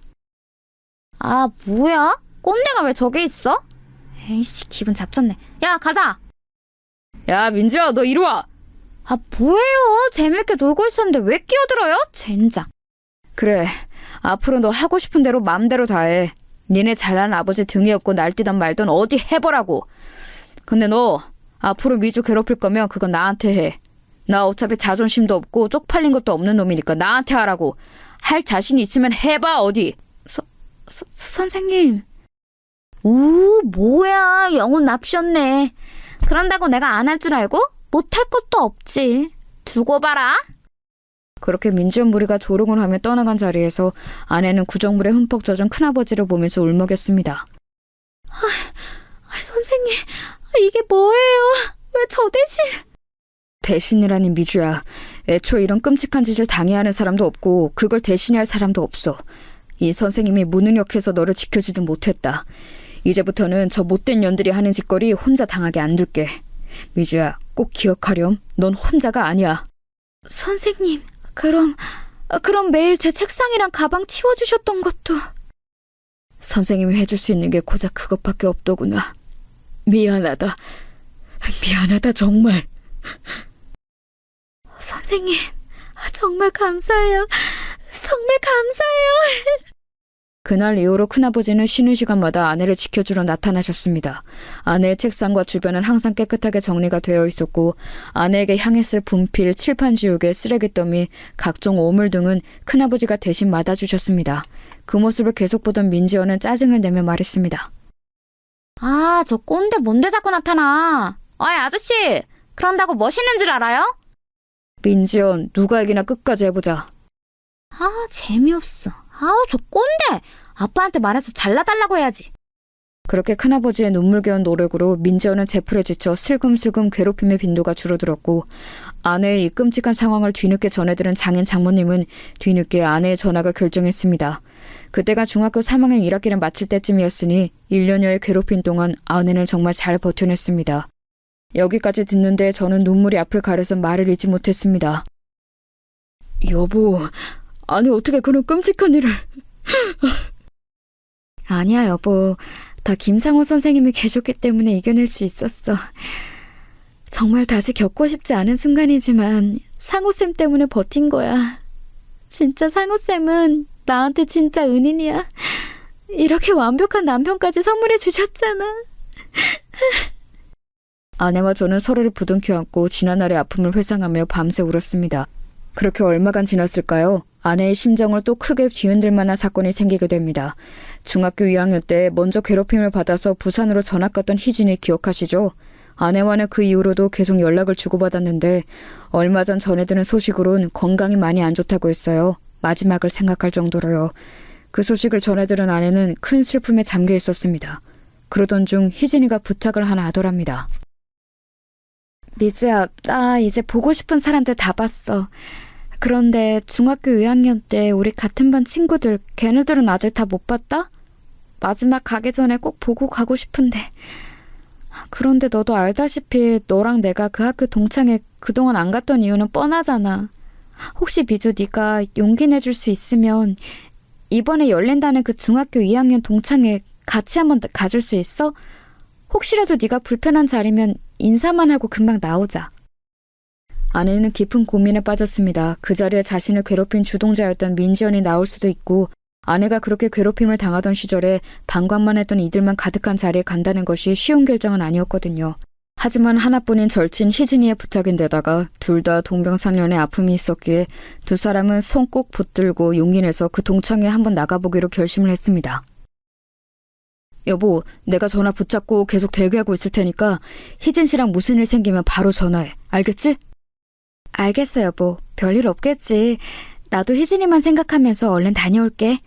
Speaker 4: 아, 뭐야? 꼰대가 왜 저기 있어? 에이씨, 기분 잡쳤네. 야, 가자!
Speaker 3: 야, 민지야, 너 이리 와!
Speaker 4: 아, 뭐예요? 재밌게 놀고 있었는데 왜 끼어들어요? 젠장.
Speaker 3: 그래, 앞으로 너 하고 싶은 대로 마음대로 다 해. 니네 잘난 아버지 등에 업고 날뛰던 말던 어디 해보라고. 근데 너 앞으로 미주 괴롭힐 거면 그건 나한테 해. 나 어차피 자존심도 없고 쪽팔린 것도 없는 놈이니까 나한테 하라고. 할 자신 있으면 해봐, 어디.
Speaker 4: 선생님. 뭐야. 영혼 납셨네. 그런다고 내가 안 할 줄 알고? 못할 것도 없지. 두고 봐라.
Speaker 3: 그렇게 민지연 무리가 조롱을 하며 떠나간 자리에서 아내는 구정물에 흠뻑 젖은 큰아버지를 보면서 울먹였습니다.
Speaker 4: 선생님, 이게 뭐예요? 왜 저 대신...
Speaker 3: 대신이라니 미주야. 애초에 이런 끔찍한 짓을 당해야 하는 사람도 없고 그걸 대신해야 할 사람도 없어. 이 선생님이 무능력해서 너를 지켜주든 못했다. 이제부터는 저 못된 년들이 하는 짓거리 혼자 당하게 안 둘게. 미주야, 꼭 기억하렴. 넌 혼자가 아니야.
Speaker 4: 선생님, 그럼 매일 제 책상이랑 가방 치워주셨던 것도...
Speaker 3: 선생님이 해줄 수 있는 게 고작 그것밖에 없더구나. 미안하다. 미안하다, 정말.
Speaker 4: 선생님, 정말 감사해요. 정말 감사해요.
Speaker 3: 그날 이후로 큰아버지는 쉬는 시간마다 아내를 지켜주러 나타나셨습니다. 아내의 책상과 주변은 항상 깨끗하게 정리가 되어 있었고 아내에게 향했을 분필, 칠판 지우개, 쓰레기 더미, 각종 오물 등은 큰아버지가 대신 맡아주셨습니다. 그 모습을 계속 보던 민지연은 짜증을 내며 말했습니다.
Speaker 4: 아, 저 꼰대 뭔데 자꾸 나타나. 어이, 아저씨, 그런다고 멋있는 줄 알아요?
Speaker 3: 민지연, 누가 이기나 끝까지 해보자.
Speaker 4: 아, 재미없어. 아우, 저 꼰대. 아빠한테 말해서 잘라달라고 해야지.
Speaker 3: 그렇게 큰아버지의 눈물겨운 노력으로 민지연은 제풀에 지쳐 슬금슬금 괴롭힘의 빈도가 줄어들었고 아내의 이 끔찍한 상황을 뒤늦게 전해들은 장인 장모님은 뒤늦게 아내의 전학을 결정했습니다. 그때가 중학교 3학년 1학기를 마칠 때쯤이었으니 1년여의 괴롭힘 동안 아내는 정말 잘 버텨냈습니다. 여기까지 듣는데 저는 눈물이 앞을 가려서 말을 잇지 못했습니다. 여보, 아니 어떻게 그런 끔찍한 일을...
Speaker 2: 아니야, 여보. 다 김상호 선생님이 계셨기 때문에 이겨낼 수 있었어. 정말 다시 겪고 싶지 않은 순간이지만 상호쌤 때문에 버틴 거야. 진짜 상호쌤은 나한테 진짜 은인이야. 이렇게 완벽한 남편까지 선물해 주셨잖아.
Speaker 3: 아내와 저는 서로를 부둥켜 안고 지난날의 아픔을 회상하며 밤새 울었습니다. 그렇게 얼마간 지났을까요? 아내의 심정을 또 크게 뒤흔들 만한 사건이 생기게 됩니다. 중학교 2학년 때 먼저 괴롭힘을 받아서 부산으로 전학 갔던 희진이 기억하시죠? 아내와는 그 이후로도 계속 연락을 주고받았는데 얼마 전 전해드는 소식으론 건강이 많이 안 좋다고 했어요. 마지막을 생각할 정도로요. 그 소식을 전해들은 아내는 큰 슬픔에 잠겨 있었습니다. 그러던 중 희진이가 부탁을 하나 하더랍니다.
Speaker 2: 미주야, 나 이제 보고 싶은 사람들 다 봤어. 그런데 중학교 2학년 때 우리 같은 반 친구들, 걔네들은 아직 다 못 봤다? 마지막 가기 전에 꼭 보고 가고 싶은데. 그런데 너도 알다시피 너랑 내가 그 학교 동창회 그동안 안 갔던 이유는 뻔하잖아. 혹시 미주 네가 용기 내줄 수 있으면 이번에 열린다는 그 중학교 2학년 동창회 같이 한번 가줄 수 있어? 혹시라도 네가 불편한 자리면 인사만 하고 금방 나오자. 아내는 깊은 고민에 빠졌습니다. 그 자리에 자신을 괴롭힌 주동자였던 민지연이 나올 수도 있고 아내가 그렇게 괴롭힘을 당하던 시절에 방광만 했던 이들만 가득한 자리에 간다는 것이 쉬운 결정은 아니었거든요. 하지만 하나뿐인 절친 희진이의 부탁인데다가 둘 다 동병상련의 아픔이 있었기에 두 사람은 손 꼭 붙들고 용기 내서 그 동창회에 한번 나가보기로 결심을 했습니다. 여보, 내가 전화 붙잡고 계속 대기하고 있을 테니까 희진 씨랑 무슨 일 생기면 바로 전화해. 알겠지? 알겠어, 여보. 별일 없겠지. 나도 희진이만 생각하면서 얼른 다녀올게.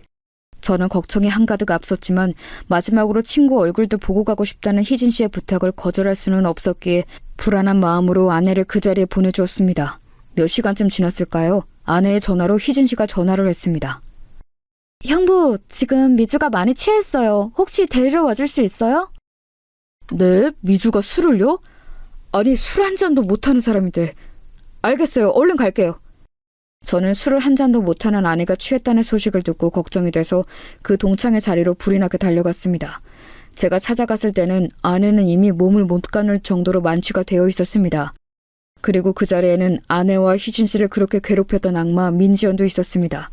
Speaker 2: 저는 걱정이 한가득 앞섰지만 마지막으로 친구 얼굴도 보고 가고 싶다는 희진 씨의 부탁을 거절할 수는 없었기에 불안한 마음으로 아내를 그 자리에 보내주었습니다. 몇 시간쯤 지났을까요? 아내의 전화로 희진 씨가 전화를 했습니다. 형부, 지금 미주가 많이 취했어요. 혹시 데리러 와줄 수 있어요? 네? 미주가 술을요? 아니, 술 한 잔도 못하는 사람인데. 알겠어요. 얼른 갈게요. 저는 술을 한 잔도 못하는 아내가 취했다는 소식을 듣고 걱정이 돼서 그 동창회 자리로 불이 나게 달려갔습니다. 제가 찾아갔을 때는 아내는 이미 몸을 못 가눌 정도로 만취가 되어 있었습니다. 그리고 그 자리에는 아내와 희진 씨를 그렇게 괴롭혔던 악마 민지연도 있었습니다.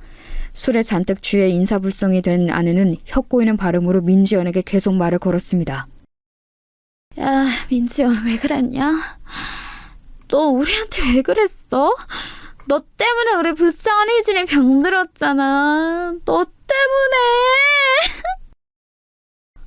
Speaker 2: 술에 잔뜩 취해 인사불성이 된 아내는 혀 꼬이는 발음으로 민지연에게 계속 말을 걸었습니다.
Speaker 4: 야, 민지연 왜 그랬냐? 너 우리한테 왜 그랬어? 너 때문에 우리 불쌍한 희진이 병들었잖아. 너 때문에.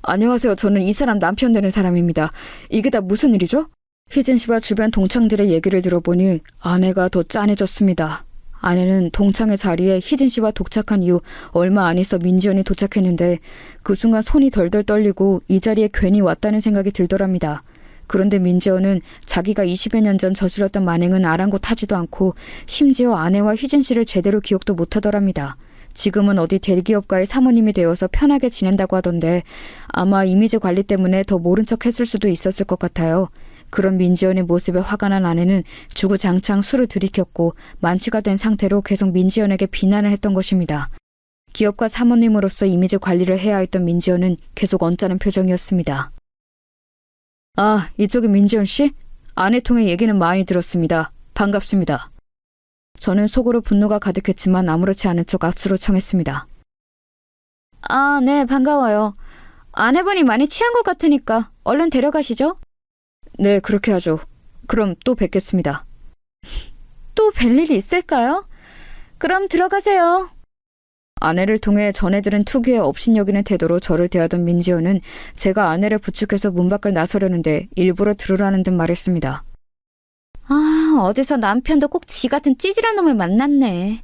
Speaker 2: 안녕하세요. 저는 이 사람 남편 되는 사람입니다. 이게 다 무슨 일이죠? 희진 씨와 주변 동창들의 얘기를 들어보니 아내가 더 짠해졌습니다. 아내는 동창회 자리에 희진 씨와 독착한 이후 얼마 안 있어 민지연이 도착했는데 그 순간 손이 덜덜 떨리고 이 자리에 괜히 왔다는 생각이 들더랍니다. 그런데 민지연은 자기가 20여 년 전 저질렀던 만행은 아랑곳하지도 않고 심지어 아내와 희진 씨를 제대로 기억도 못하더랍니다. 지금은 어디 대기업가의 사모님이 되어서 편하게 지낸다고 하던데 아마 이미지 관리 때문에 더 모른 척 했을 수도 있었을 것 같아요. 그런 민지연의 모습에 화가 난 아내는 주구장창 술을 들이켰고 만취가 된 상태로 계속 민지연에게 비난을 했던 것입니다. 기업가 사모님으로서 이미지 관리를 해야 했던 민지연은 계속 언짢은 표정이었습니다. 아, 이쪽이 민지연 씨? 아내 통해 얘기는 많이 들었습니다. 반갑습니다. 저는 속으로 분노가 가득했지만 아무렇지 않은 척 악수로 청했습니다.
Speaker 4: 아, 네, 반가워요. 아내분이 많이 취한 것 같으니까 얼른 데려가시죠.
Speaker 2: 네, 그렇게 하죠. 그럼 또 뵙겠습니다.
Speaker 4: 또 뵐 일이 있을까요? 그럼 들어가세요.
Speaker 2: 아내를 통해 전해들은 특유의 업신여기는 태도로 저를 대하던 민지연은 제가 아내를 부축해서 문 밖을 나서려는데 일부러 들으라는 듯 말했습니다.
Speaker 4: 아, 어디서 남편도 꼭 지 같은 찌질한 놈을 만났네.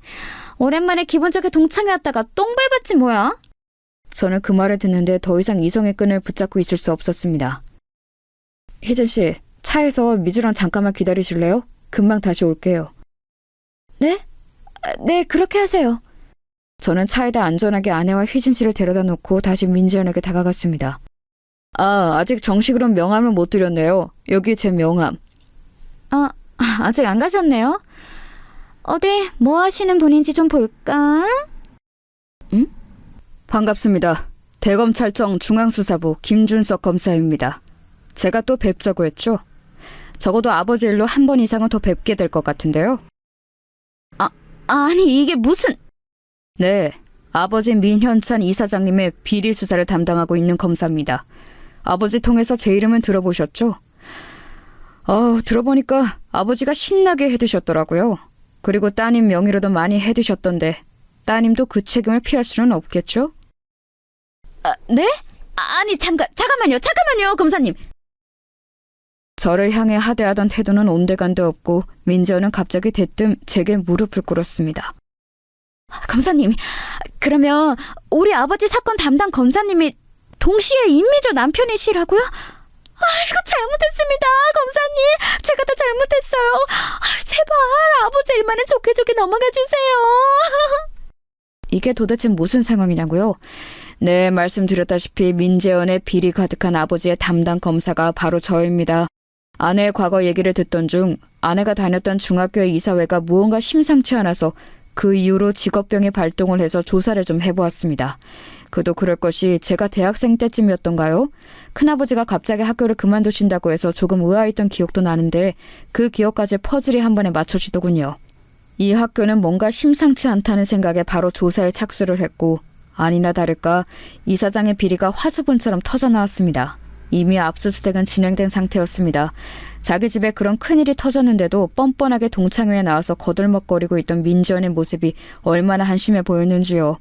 Speaker 4: 오랜만에 기분 좋게 동창회 왔다가 똥 밟았지 뭐야?
Speaker 2: 저는 그 말을 듣는데 더 이상 이성의 끈을 붙잡고 있을 수 없었습니다. 희진 씨, 차에서 미주랑 잠깐만 기다리실래요? 금방 다시 올게요.
Speaker 4: 네? 네, 그렇게 하세요.
Speaker 2: 저는 차에다 안전하게 아내와 희진 씨를 데려다 놓고 다시 민지연에게 다가갔습니다. 아, 아직 정식으로 명함을 못 드렸네요. 여기 제 명함.
Speaker 4: 아직 안 가셨네요. 어디 뭐 하시는 분인지 좀 볼까?
Speaker 2: 응? 반갑습니다. 대검찰청 중앙수사부 김준석 검사입니다. 제가 또 뵙자고 했죠? 적어도 아버지 일로 한 번 이상은 더 뵙게 될 것 같은데요.
Speaker 4: 아니 이게 무슨...
Speaker 2: 네, 아버지 민현찬 이사장님의 비리 수사를 담당하고 있는 검사입니다. 아버지 통해서 제 이름은 들어보셨죠? 들어보니까 아버지가 신나게 해드셨더라고요. 그리고 따님 명의로도 많이 해드셨던데 따님도 그 책임을 피할 수는 없겠죠?
Speaker 4: 네? 아니 잠깐만요 검사님.
Speaker 2: 저를 향해 하대하던 태도는 온데간데 없고 민지연은 갑자기 대뜸 제게 무릎을 꿇었습니다.
Speaker 4: 검사님, 그러면 우리 아버지 사건 담당 검사님이 동시에 임미조 남편이시라고요? 이거 잘못했습니다, 검사님. 제가 다 잘못했어요. 제발 아버지 일만은 좋게 넘어가 주세요.
Speaker 2: 이게 도대체 무슨 상황이냐고요?
Speaker 3: 네, 말씀드렸다시피 민재원의 비리 가득한 아버지의 담당 검사가 바로 저입니다. 아내의 과거 얘기를 듣던 중 아내가 다녔던 중학교의 이사회가 무언가 심상치 않아서 그 이후로 직업병이 발동을 해서 조사를 좀 해보았습니다. 그도 그럴 것이 제가 대학생 때쯤이었던가요? 큰아버지가 갑자기 학교를 그만두신다고 해서 조금 의아했던 기억도 나는데 그 기억까지 퍼즐이 한 번에 맞춰지더군요. 이 학교는 뭔가 심상치 않다는 생각에 바로 조사에 착수를 했고 아니나 다를까 이사장의 비리가 화수분처럼 터져나왔습니다. 이미 압수수색은 진행된 상태였습니다. 자기 집에 그런 큰일이 터졌는데도 뻔뻔하게 동창회에 나와서 거들먹거리고 있던 민지연의 모습이 얼마나 한심해 보였는지요.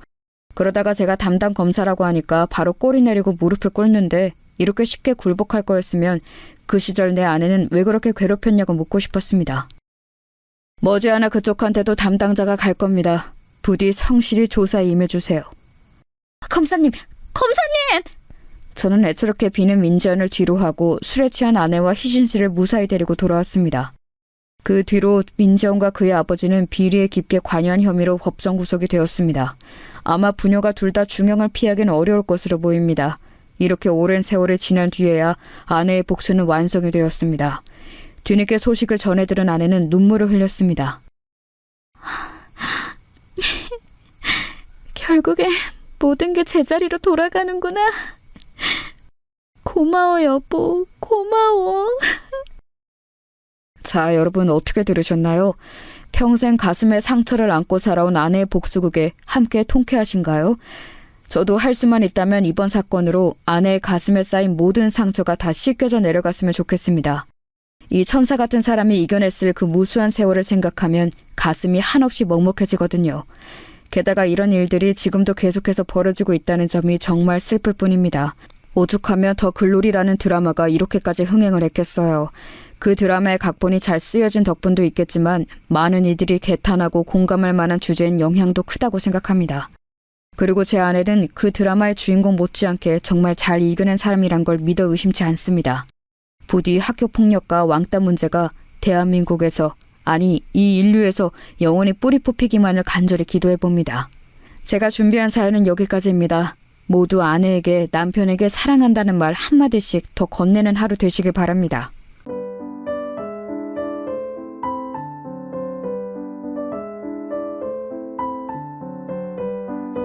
Speaker 3: 그러다가 제가 담당 검사라고 하니까 바로 꼬리 내리고 무릎을 꿇는데 이렇게 쉽게 굴복할 거였으면 그 시절 내 아내는 왜 그렇게 괴롭혔냐고 묻고 싶었습니다. 머지않아 그쪽한테도 담당자가 갈 겁니다. 부디 성실히 조사에 임해주세요.
Speaker 4: 검사님, 검사님!
Speaker 3: 저는 애처롭게 비는 민지연을 뒤로 하고 술에 취한 아내와 희진 씨를 무사히 데리고 돌아왔습니다. 그 뒤로 민지연과 그의 아버지는 비리에 깊게 관여한 혐의로 법정 구속이 되었습니다. 아마 부녀가 둘 다 중형을 피하기는 어려울 것으로 보입니다. 이렇게 오랜 세월이 지난 뒤에야 아내의 복수는 완성이 되었습니다. 뒤늦게 소식을 전해 들은 아내는 눈물을 흘렸습니다.
Speaker 4: 결국에 모든 게 제자리로 돌아가는구나. 고마워, 여보. 고마워.
Speaker 3: 자, 여러분 어떻게 들으셨나요? 평생 가슴에 상처를 안고 살아온 아내의 복수극에 함께 통쾌하신가요? 저도 할 수만 있다면 이번 사건으로 아내의 가슴에 쌓인 모든 상처가 다 씻겨져 내려갔으면 좋겠습니다. 이 천사 같은 사람이 이겨냈을 그 무수한 세월을 생각하면 가슴이 한없이 먹먹해지거든요. 게다가 이런 일들이 지금도 계속해서 벌어지고 있다는 점이 정말 슬플 뿐입니다. 오죽하면 더 글로리라는 드라마가 이렇게까지 흥행을 했겠어요. 그 드라마의 각본이 잘 쓰여진 덕분도 있겠지만 많은 이들이 개탄하고 공감할 만한 주제인 영향도 크다고 생각합니다. 그리고 제 아내는 그 드라마의 주인공 못지않게 정말 잘 이겨낸 사람이란 걸 믿어 의심치 않습니다. 부디 학교폭력과 왕따 문제가 대한민국에서, 아니 이 인류에서 영원히 뿌리 뽑히기만을 간절히 기도해봅니다. 제가 준비한 사연은 여기까지입니다. 모두 아내에게 남편에게 사랑한다는 말 한마디씩 더 건네는 하루 되시길 바랍니다.